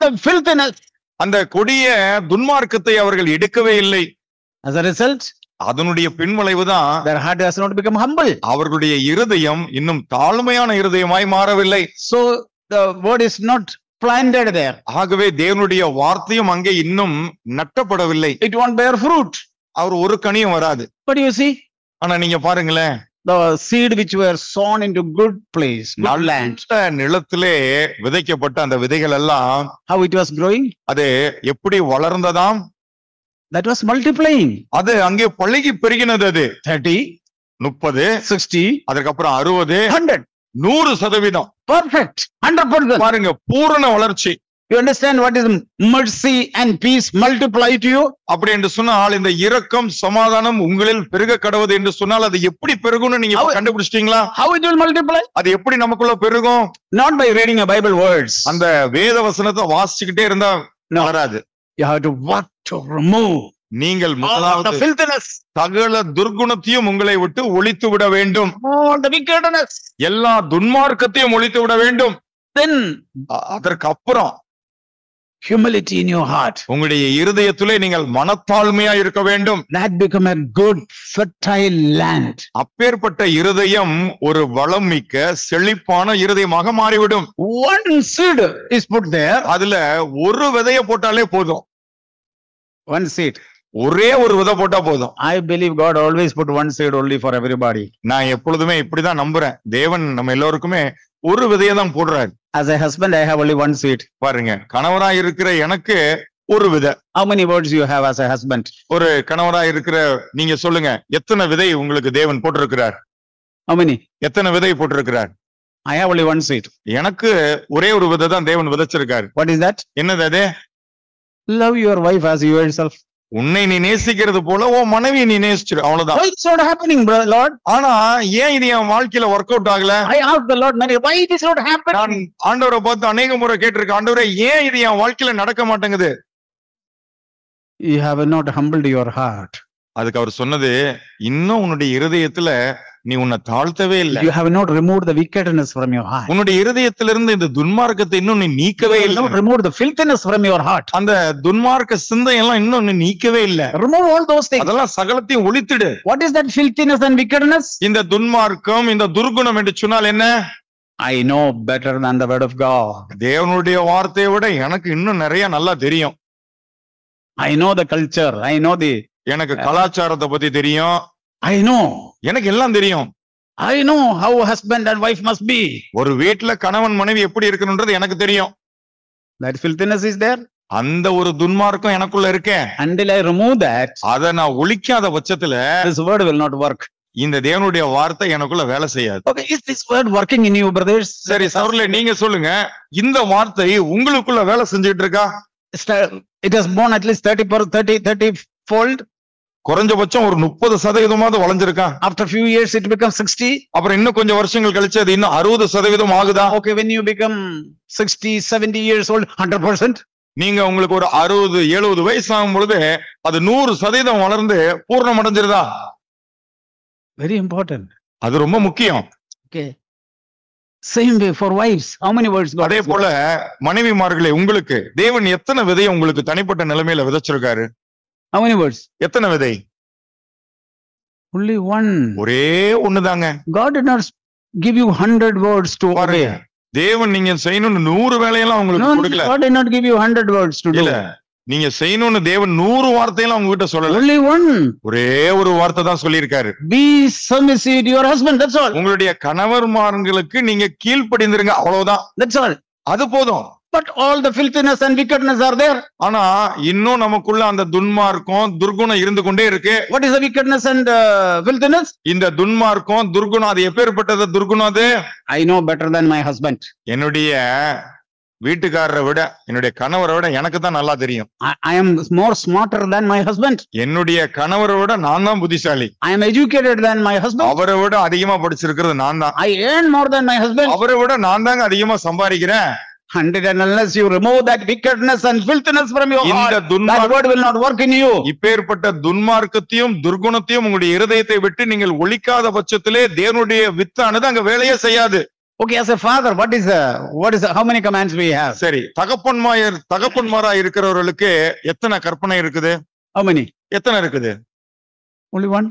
S1: the filthiness.
S2: அந்த கொடிய துன்மார்க்கத்தை அவர்கள் எடுக்கவே இல்லை.
S1: As a result,
S2: அதனுடைய பின்விளைவுதான்
S1: their heart has not become humble.
S2: அவர்களுடைய இருதயம் இன்னும் தாழ்மையான இருதயமாய் மாறவில்லை.
S1: So the word is not planted there.
S2: ஆகவே தேவனுடைய வார்த்தையும் அங்கே இன்னும் நட்டப்படவில்லை.
S1: It won't bear fruit.
S2: அவர் ஒரு கனியும் வராது.
S1: But you see,
S2: ஆனா நீங்க பாருங்களேன்,
S1: the seed which were sown into good place, good land,
S2: நல்ல நிலத்திலே விதைக்கப்பட்ட அந்த விதைகள் எல்லாம்
S1: how it was growing?
S2: அது எப்படி வளர்ந்ததாம்?
S1: That was multiplying.
S2: அது அங்கே பழகி பெருகினது. அது
S1: 30,
S2: 30,
S1: 60,
S2: அதற்கப்புறம் 60,
S1: 100.
S2: 100%.
S1: Perfect. 100%.
S2: பாருங்க, பூரண வளர்ச்சி.
S1: You understand what is mercy and peace multiply to you?
S2: அப்படி என்று சொன்னால் இந்த இரக்கம் சமாதானம் உங்களில் பெருக கடவுது என்று சொன்னால் அது எப்படி பெருகும்னு நீங்க இப்ப கண்டுபிடிச்சிட்டீங்களா?
S1: How it will multiply?
S2: அது எப்படி நமக்குள்ள பெருகும்?
S1: Not by reading a Bible words.
S2: அந்த வேத வசனத்தை வாசிச்சுக்கிட்டே இருந்தா வராது.
S1: You have to work to remove
S2: நீங்கள்
S1: all the
S2: முதலாவது
S1: filthiness,
S2: சகல துர்குணத்தையும் உங்களை விட்டு ஒழித்து விட வேண்டும்.
S1: all the wickedness.
S2: எல்லா துன்மார்க்கத்தையும் ஒழித்து விட வேண்டும்.
S1: Then
S2: அதற்கு அப்புறம்
S1: humility in your heart.
S2: உங்களுடைய இருதயத்திலே நீங்கள் மனத்தாழ்மையா இருக்க வேண்டும்.
S1: That become a good fertile land.
S2: அப்பேற்பட்ட இருதயம் ஒரு வளம் மிக்க செழிப்பான இருதயமாக மாறிவிடும்.
S1: One seed is put there.
S2: அதுல ஒரு விதைய போட்டாலே போதும்.
S1: One seed.
S2: ஒரே ஒரு விதை போட்டா போதும்.
S1: I believe God always put one seed only for everybody.
S2: நான் எப்பொழுதுமே இப்படிதான் நம்புறேன். தேவன் நம்ம எல்லாருக்குமே ஒரு விதையை தான் போடுறாரு.
S1: As a husband, I have only one seed.
S2: பாருங்க, கணவரா இருக்கிற எனக்கு ஒரு விதை.
S1: How many words you have as a husband?
S2: ஒரு கணவரா இருக்கிற நீங்க சொல்லுங்க, எத்தனை விதை உங்களுக்கு தேவன் போட்டிருக்கிறார்?
S1: How many?
S2: எத்தனை விதை போட்டிருக்கிறார்?
S1: I have only one seed.
S2: எனக்கு ஒரே ஒரு விதை தான் தேவன் விதைச்சிருக்காரு.
S1: What is that?
S2: என்னது அது?
S1: Love your wife as you yourself.
S2: உன்னை நீ நேசிக்கிறது போல உன் மனைவியை நீ நேசிச்சிரு, அவ்வளவுதான்.
S1: Why it's not happening, Lord?
S2: ஆனா ஏன் இது என் வாழ்க்கையில ஒர்க் அவுட் ஆகல?
S1: I asked the Lord many, why it is not
S2: நான்
S1: happening?
S2: ஆண்டவரை பார்த்து அநேக முறை கேட்டிருக்கேன், ஆண்டவரே ஏன் இது என் வாழ்க்கையில நடக்க மாட்டேங்குது?
S1: You have not humbled your heart.
S2: அதுக்கு அவர் சொன்னது, இன்னும் உன்னுடைய இருதயத்துல நீ உன்னை தாழ்த்தவே இல்லை.
S1: You have not removed the wickedness from your heart.
S2: உன்னுடைய இருதயத்திலிருந்து இந்த துன்மார்க்கத்தை இன்னும் நீ நீக்கவே
S1: You have
S2: இல்லை.
S1: not removed the filthiness from your heart.
S2: அந்த துன்மார்க்க சிந்தையெல்லாம் இன்னும் நீ நீக்கவே இல்லை.
S1: Remove all those things.
S2: அதெல்லாம் சகலத்தையும் ஒழித்திடு.
S1: What is that filthiness and wickedness?
S2: இந்த துன்மார்க்கம், இந்த துர்குணம் என்று சொன்னால் என்ன?
S1: I know better than the word of God.
S2: தேவனுடைய வார்த்தையை விட எனக்கு இன்னும் நிறைய நல்லா தெரியும்.
S1: I know the culture. I know the.
S2: எனக்கு கலாச்சாரத்தை பத்தி தெரியும்.
S1: I know.
S2: எனக்கு எல்லாம் தெரியும்.
S1: I know how husband and wife must be.
S2: ஒரு வீட்டுல கணவன் மனைவி எப்படி இருக்கணும்ன்றது எனக்கு தெரியும்.
S1: That filthiness is there.
S2: அந்த ஒரு துன்மார்க்கம் எனக்குள்ள இருக்கேன்.
S1: Until I remove that,
S2: அதை நான் ஒழிக்காத பட்சத்துல
S1: this word will not work.
S2: இந்த தேவனுடைய வார்த்தை எனக்குள்ள வேலை செய்யாது.
S1: Okay, is this word working in you, brothers?
S2: சரி சகோதரர்களே, நீங்க சொல்லுங்க, இந்த வார்த்தை உங்களுக்குள்ள வேலை செஞ்சுட்டு இருக்கா?
S1: It has born at least 30 fold.
S2: குறைஞ்சபட்சம் ஒரு 30% வளைஞ்சிருக்கா?
S1: After few years it becomes 60.
S2: அப்புறம் இன்னும் கொஞ்சம் வருஷங்கள் கழிச்சு அது இன்னும் 60% ஆகுதா?
S1: Okay, when you become 60, 70 years old, 100%.
S2: நீங்க உங்களுக்கு ஒரு 60, 70 வயசு ஆகும் பொழுது அது 100% வளர்ந்து பூர்ணம் அடைஞ்சிருதா?
S1: Very important.
S2: அது ரொம்ப முக்கியம்.
S1: Okay. Same way for wives. How many words?
S2: அதே போல மனைவிமார்களே, உங்களுக்கு தேவன் எத்தனை விதையை உங்களுக்கு தனிப்பட்ட நிலைமையில விதைச்சிருக்காரு?
S1: How many words?
S2: எத்தனை விதை?
S1: Only one.
S2: ஒரே ஒண்ணுதாங்க.
S1: God did not give you 100 words to obey.
S2: தேவன் நீங்க செய்யணும்னு 100 வேலையெல்லாம் உங்களுக்கு கொடுக்கல.
S1: God did not give you 100 words to do.
S2: இல்ல, நீங்க செய்யணும்னு தேவன் 100 வார்த்தையெல்லாம் உங்ககிட்ட சொல்லல.
S1: Only one.
S2: ஒரே ஒரு வார்த்தை தான் சொல்லியிருக்காரு.
S1: Be submissive to your husband. That's all.
S2: உங்களுடைய கணவர்மார்களுக்கு நீங்க கீழ்ப்படிந்திருங்க, அவ்வளவுதான்.
S1: That's all.
S2: அது போதும்.
S1: But all the filthiness and wickedness are there.
S2: ஆனா இன்னும் நமக்குள்ள அந்த துன்மார்க்கம் துர்குணம் இருந்து கொண்டே இருக்கு.
S1: What is the wickedness and filthiness?
S2: இந்த துன்மார்க்கம் துர்குணம் அது எப்பேற்பட்டது துர்குணம் அது?
S1: I know better than my husband.
S2: என்னுடைய வீட்டுக்காரரை விட என்னுடைய கணவரை விட எனக்கு தான் நல்லா தெரியும்.
S1: I am more smarter than my husband.
S2: என்னுடைய கணவரை விட நான் தான் புத்திசாலி.
S1: I am educated than my husband.
S2: அவரை விட அதிகமா படிச்சிருக்கிறது நான் தான்.
S1: I earn more than my husband.
S2: அவரை விட நான் தாங்க அதிகமா சம்பாதிக்கிறேன்.
S1: Until and unless you remove that wickedness and filthiness from your heart, that word will not work in you.
S2: இப்பேற்பட்ட துன்மார்க்கத்தையும் துர்குணத்தையும் உங்களுடைய இருதயத்தை விட்டு நீங்கள் ஒழிக்காத பட்சத்திலே தேவனுடைய வித்தானது அங்க வேலையே செய்யாது.
S1: Okay, as a father, what is how many commands we have?
S2: சரி, தகப்பன்மாரா இருக்கிறவர்களுக்கு எத்தனை கற்பனை இருக்குது?
S1: How many?
S2: எத்தனை இருக்குது?
S1: Only one.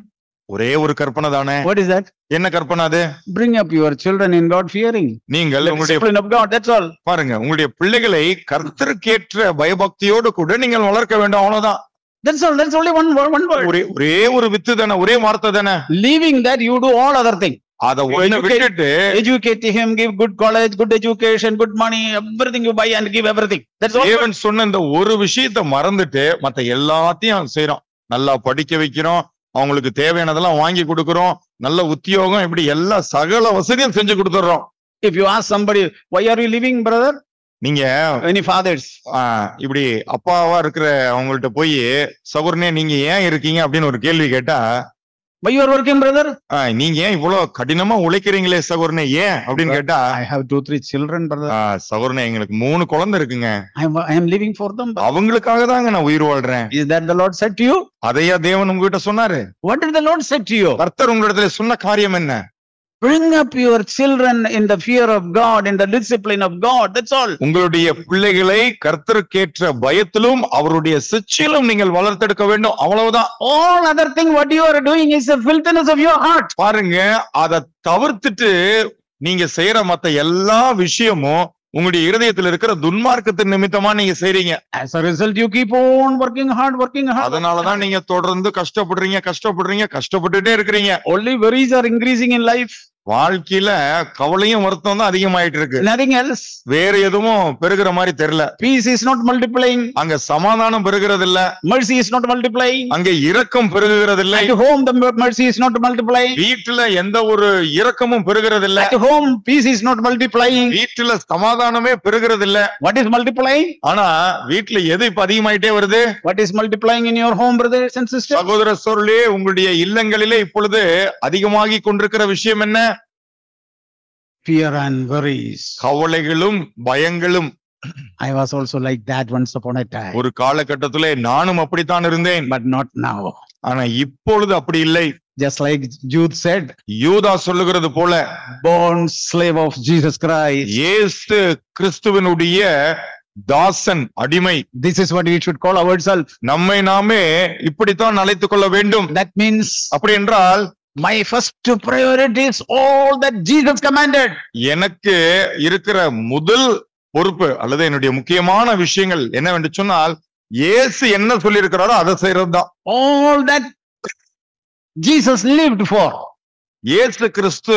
S2: ஒரே ஒரு கற்பனை தானே.
S1: What is that?
S2: என்ன கற்பனை அது?
S1: Bring up your children in God fearing.
S2: நீங்கள் உங்களுடைய
S1: discipline of God, that's all.
S2: பாருங்க, உங்களுடைய பிள்ளைகளை கர்த்தருக்கேற்ற பயபக்தியோடு கூட நீங்கள் வளர்க்க வேண்டும், அவ்வளவுதான்.
S1: That's all. That's only one word.
S2: ஒரே ஒரு வித்து தானே, ஒரே வார்த்தை தானே.
S1: Leaving that, you do all other things.
S2: அத ஒண்ணு விட்டுட்டு
S1: educate him, give good college, good education, good money, everything you buy and give everything. That's all.
S2: தேவன் சொன்ன இந்த ஒரு விஷயத்தை மறந்துட்டு மத்த எல்லாத்தையும் செய்றோம். நல்லா படிக்க வைக்கிறோம், அவங்களுக்கு தேவையானதெல்லாம் வாங்கி கொடுக்கிறோம், நல்ல உத்தியோகம், இப்படி எல்லா சகல வசதியும் செஞ்சு கொடுத்துறோம்.
S1: If you ask somebody, why are you living, brother?
S2: நீங்க
S1: any fathers
S2: இப்படி அப்பாவா இருக்கிற அவங்கள்ட்ட போய் சகோதரனே நீங்க ஏன் இருக்கீங்க அப்படின்னு ஒரு கேள்வி கேட்டா,
S1: why you are working, brother?
S2: நீங்க ஏன் இவ்வளவு கடினமா உழைக்கிறீங்களே சகோதரனே ஏன் அப்படின்னு கேட்டா,
S1: I have 2-3 children, brother.
S2: சகோதரனே எங்களுக்கு 3 குழந்தை இருக்குங்க,
S1: I am living for them.
S2: அவங்களுக்காக தாங்க நான் உயிர் வாழ்றேன்.
S1: Is that the Lord said to you?
S2: அதையா தேவன் உங்ககிட்ட சொன்னாரு?
S1: What did the Lord said to you?
S2: கர்த்தர் உங்களிடத்துல சொன்ன காரியம் என்ன?
S1: Bring up your children in the fear of God, in the discipline of God. That's all.
S2: உங்களுடைய பிள்ளைகளை கர்த்தருக்கேற்ற பயத்திலும் அவருடைய சிட்சையிலும் நீங்கள் வளர்த்தெடுக்க வேண்டும், அவ்வளவுதான்.
S1: All other thing what you are doing is the filthiness of your heart.
S2: பாருங்க, அதை தவிர்த்துட்டு நீங்க செய்யற மத்த எல்லா விஷயமும் உங்களுடைய இருதயத்தில் இருக்கிற துன்மார்க்கத்தின் நிமித்தமா நீங்க செய்றீங்க.
S1: As a result, you keep on working hard.
S2: அதனாலதான் நீங்க தொடர்ந்து கஷ்டப்பட்டுட்டே இருக்கிறீங்க.
S1: Only worries are increasing in life.
S2: வாழ்க்கையில கவலையும் வருத்தம் தான் அதிகமாயிட்டு இருக்கு.
S1: Nothing else.
S2: வேற எதுவும் பெருகிற மாதிரி தெரியல.
S1: Peace is not multiplying.
S2: அங்க சமாதானம் பெருகிறது இல்ல.
S1: Mercy is not multiplying.
S2: அங்க இரக்கம் பெருகுகிறது இல்லை.
S1: At home the mercy is not multiplying.
S2: வீட்டுல எந்த ஒரு இரக்கமும் பெருகிறது இல்ல.
S1: At home peace is not multiplying.
S2: வீட்டுல சமாதானமே பெருகிறது இல்ல.
S1: What is multiplying?
S2: ஆனா வீட்டுல எது இப்ப அதிகமாயிட்டே வருது?
S1: What is multiplying in your home, brothers and sisters?
S2: சகோதர சகோதரிகளே, உங்களுடைய இல்லங்களிலே இப்பொழுது அதிகமாகி கொண்டிருக்கிற விஷயம் என்ன?
S1: Fear and worries.
S2: கவலைகளும் பயங்களும்.
S1: I was also like that once upon a time.
S2: ஒரு காலகட்டத்திலே நானும் அப்படித்தான் இருந்தேன்.
S1: But not now.
S2: ஆனா இப்பொழுது அப்படி இல்லை.
S1: Just like Jude said,
S2: யூதா சொல்லுகிறது போல,
S1: born slave of Jesus Christ.
S2: இயேசு கிறிஸ்துவினுடைய தாசன், அடிமை.
S1: This is what we should call ourselves.
S2: நம்மை நாமே இப்படித்தான் அழைத்துக் கொள்ள வேண்டும்.
S1: That means,
S2: அப்படி என்றால்,
S1: my first priority is all that Jesus commanded.
S2: எனக்கு இருக்கிற முதல் பொறுப்பு அல்லது என்னுடைய முக்கியமான விஷயங்கள் என்னவென்று சொன்னால், இயேசு என்ன சொல்லி இருக்கிறாரோ அதை செய்யறதுதான்.
S1: All that Jesus lived for.
S2: இயேசு கிறிஸ்து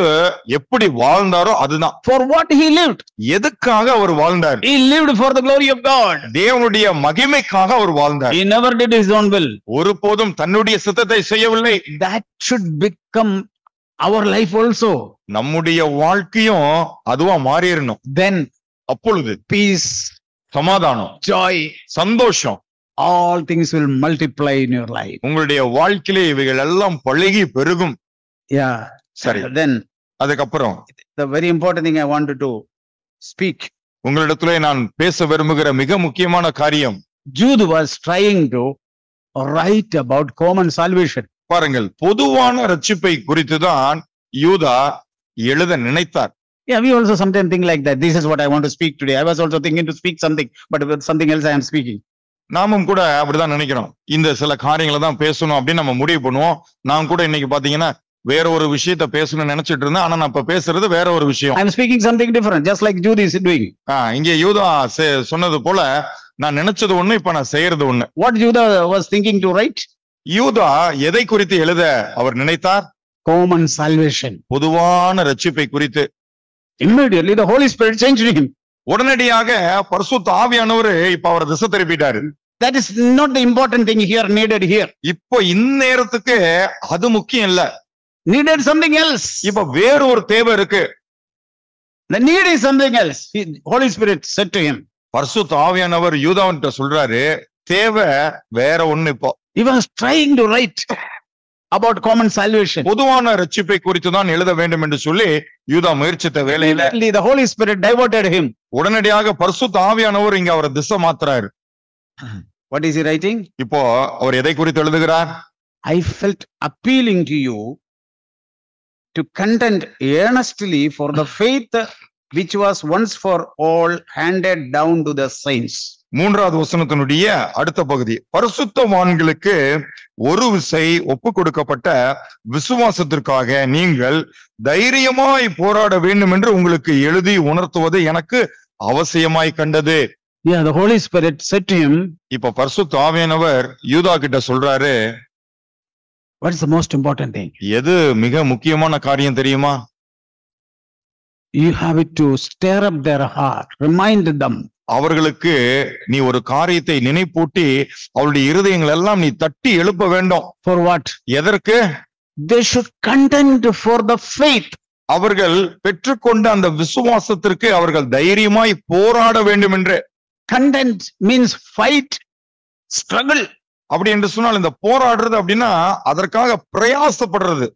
S2: எப்படி வாழ்ந்தாரோ அதுதான்.
S1: For what he lived.
S2: எதுக்காக அவர் வாழ்ந்தார்?
S1: He lived for the glory of God.
S2: தேவனுடைய மகிமைக்காக அவர் வாழ்ந்தார்.
S1: He never did his own will.
S2: ஒருபோதும் தன்னுடைய சித்தத்தை செய்யவில்லை.
S1: That should become our life also.
S2: நம்முடைய வாழ்க்கையும் அதுவா மாறிடணும்.
S1: Then
S2: அப்பொழுது
S1: peace,
S2: சமாதானம்,
S1: joy,
S2: சந்தோஷம்,
S1: all things will multiply in your life.
S2: உங்களுடைய வாழ்க்கையிலே இவைகள் எல்லாம் பழகி பெருகும்.
S1: Yeah.
S2: சரி.
S1: Then
S2: அதுக்கப்புறம்
S1: the very important thing I wanted to speak.
S2: உங்களிடத்திலே நான் பேச விரும்புகிற மிக முக்கியமான காரியம்,
S1: Jude was trying to write about common salvation.
S2: பாருங்கள், பொதுவான ரட்சிப்பை குறித்துதான் யூதா எழுத நினைத்தார்.
S1: Yeah, we also sometimes think like that. This is what I want to speak today. I was also thinking to speak something, but with something else I am speaking.
S2: நாமும் கூட அப்படிதான் நினைக்கிறோம். இந்த சில காரியங்களை தான் பேசணும் அப்படின்னு நம்ம முடிவு பண்ணுவோம். நான் கூட இன்னைக்கு பாத்தீங்கன்னா வேற ஒரு விஷயத்த பேசணும்னு நினைச்சிட்டு இருந்தேன். ஆனா நான் இப்ப பேசுறது வேற ஒரு விஷயம்.
S1: I am speaking something different, just like Jude is doing.
S2: இங்க யூதா சொன்னது போல நான் நினைச்சது ஒண்ணு, இப்ப நான் செய்யறது ஒண்ணு.
S1: What Judah was thinking to write?
S2: யூதா எதை குறித்து எழுத அவர் நினைத்தார்?
S1: Common salvation.
S2: பொதுவான ரட்சிப்பை குறித்து.
S1: Immediately the Holy Spirit changed him.
S2: உடனடியாக பரிசுத்த ஆவியானவர் இப்ப அவரை திசை திருப்பிட்டாரு.
S1: That is not the important thing here, needed here.
S2: இப்போ இந்நேரத்துக்கு அது முக்கியம் இல்ல.
S1: Needed something else.
S2: இப்ப வேற ஒரு தேவை இருக்கு.
S1: The need is something else. Holy Spirit said to him.
S2: பரிசுத்த ஆவியானவர் யூதாவிட்ட சொல்றாரு, தேவை வேற ஒண்ணு. இப்போ
S1: he was trying to write about common salvation.
S2: பொதுவான ரட்சிப்பை குறித்து தான் எழுத வேண்டும் என்று சொல்லி யூதா முயற்சித்த வேளையில
S1: the Holy Spirit diverted him.
S2: உடனடியாக பரிசுத்த ஆவியானவர் இங்க அவரை திசை மாத்துறாரு.
S1: What is he writing?
S2: இப்போ அவர் எதை குறித்து எழுதுகிறார்?
S1: I felt appealing to you to contend earnestly for the faith which was once for all handed down to the saints.
S2: மூன்றாவது வசனத்தினுடைய அடுத்த பகுதி, பரிசுத்தவான்களுக்கு ஒரு விசை ஒப்பு கொடுக்கப்பட்ட விசுவாசத்திற்காக நீங்கள் தைரியமாய் போராட வேண்டும் என்று உங்களுக்கு எழுதி உணர்த்துவது எனக்கு அவசியமாய் கண்டது.
S1: Yeah, the Holy Spirit said to him.
S2: இப்ப பரிசுத்த ஆவியானவர் யூதா கிட்ட சொல்றாரு,
S1: what is the most important thing?
S2: எது மிக முக்கியமான காரியம் தெரியுமா?
S1: You have it to stir up their heart, remind them.
S2: அவர்களுக்கு நீ ஒரு காரியத்தை நினைப்பூட்டி அவருடைய இருதயங்கள் எல்லாம் நீ தட்டி எழுப்ப வேண்டும்.
S1: For what?
S2: எதற்கு?
S1: They should contend for the faith.
S2: அவர்கள் பெற்றுக்கொண்ட அந்த விசுவாசத்திற்கு அவர்கள் தைரியமாய் போராட வேண்டும் என்று.
S1: Contend means fight, struggle.
S2: அப்படி என்று சொன்னால் இந்த போராடுறது அப்படின்னா அதற்காக பிரயாசப்படுறது.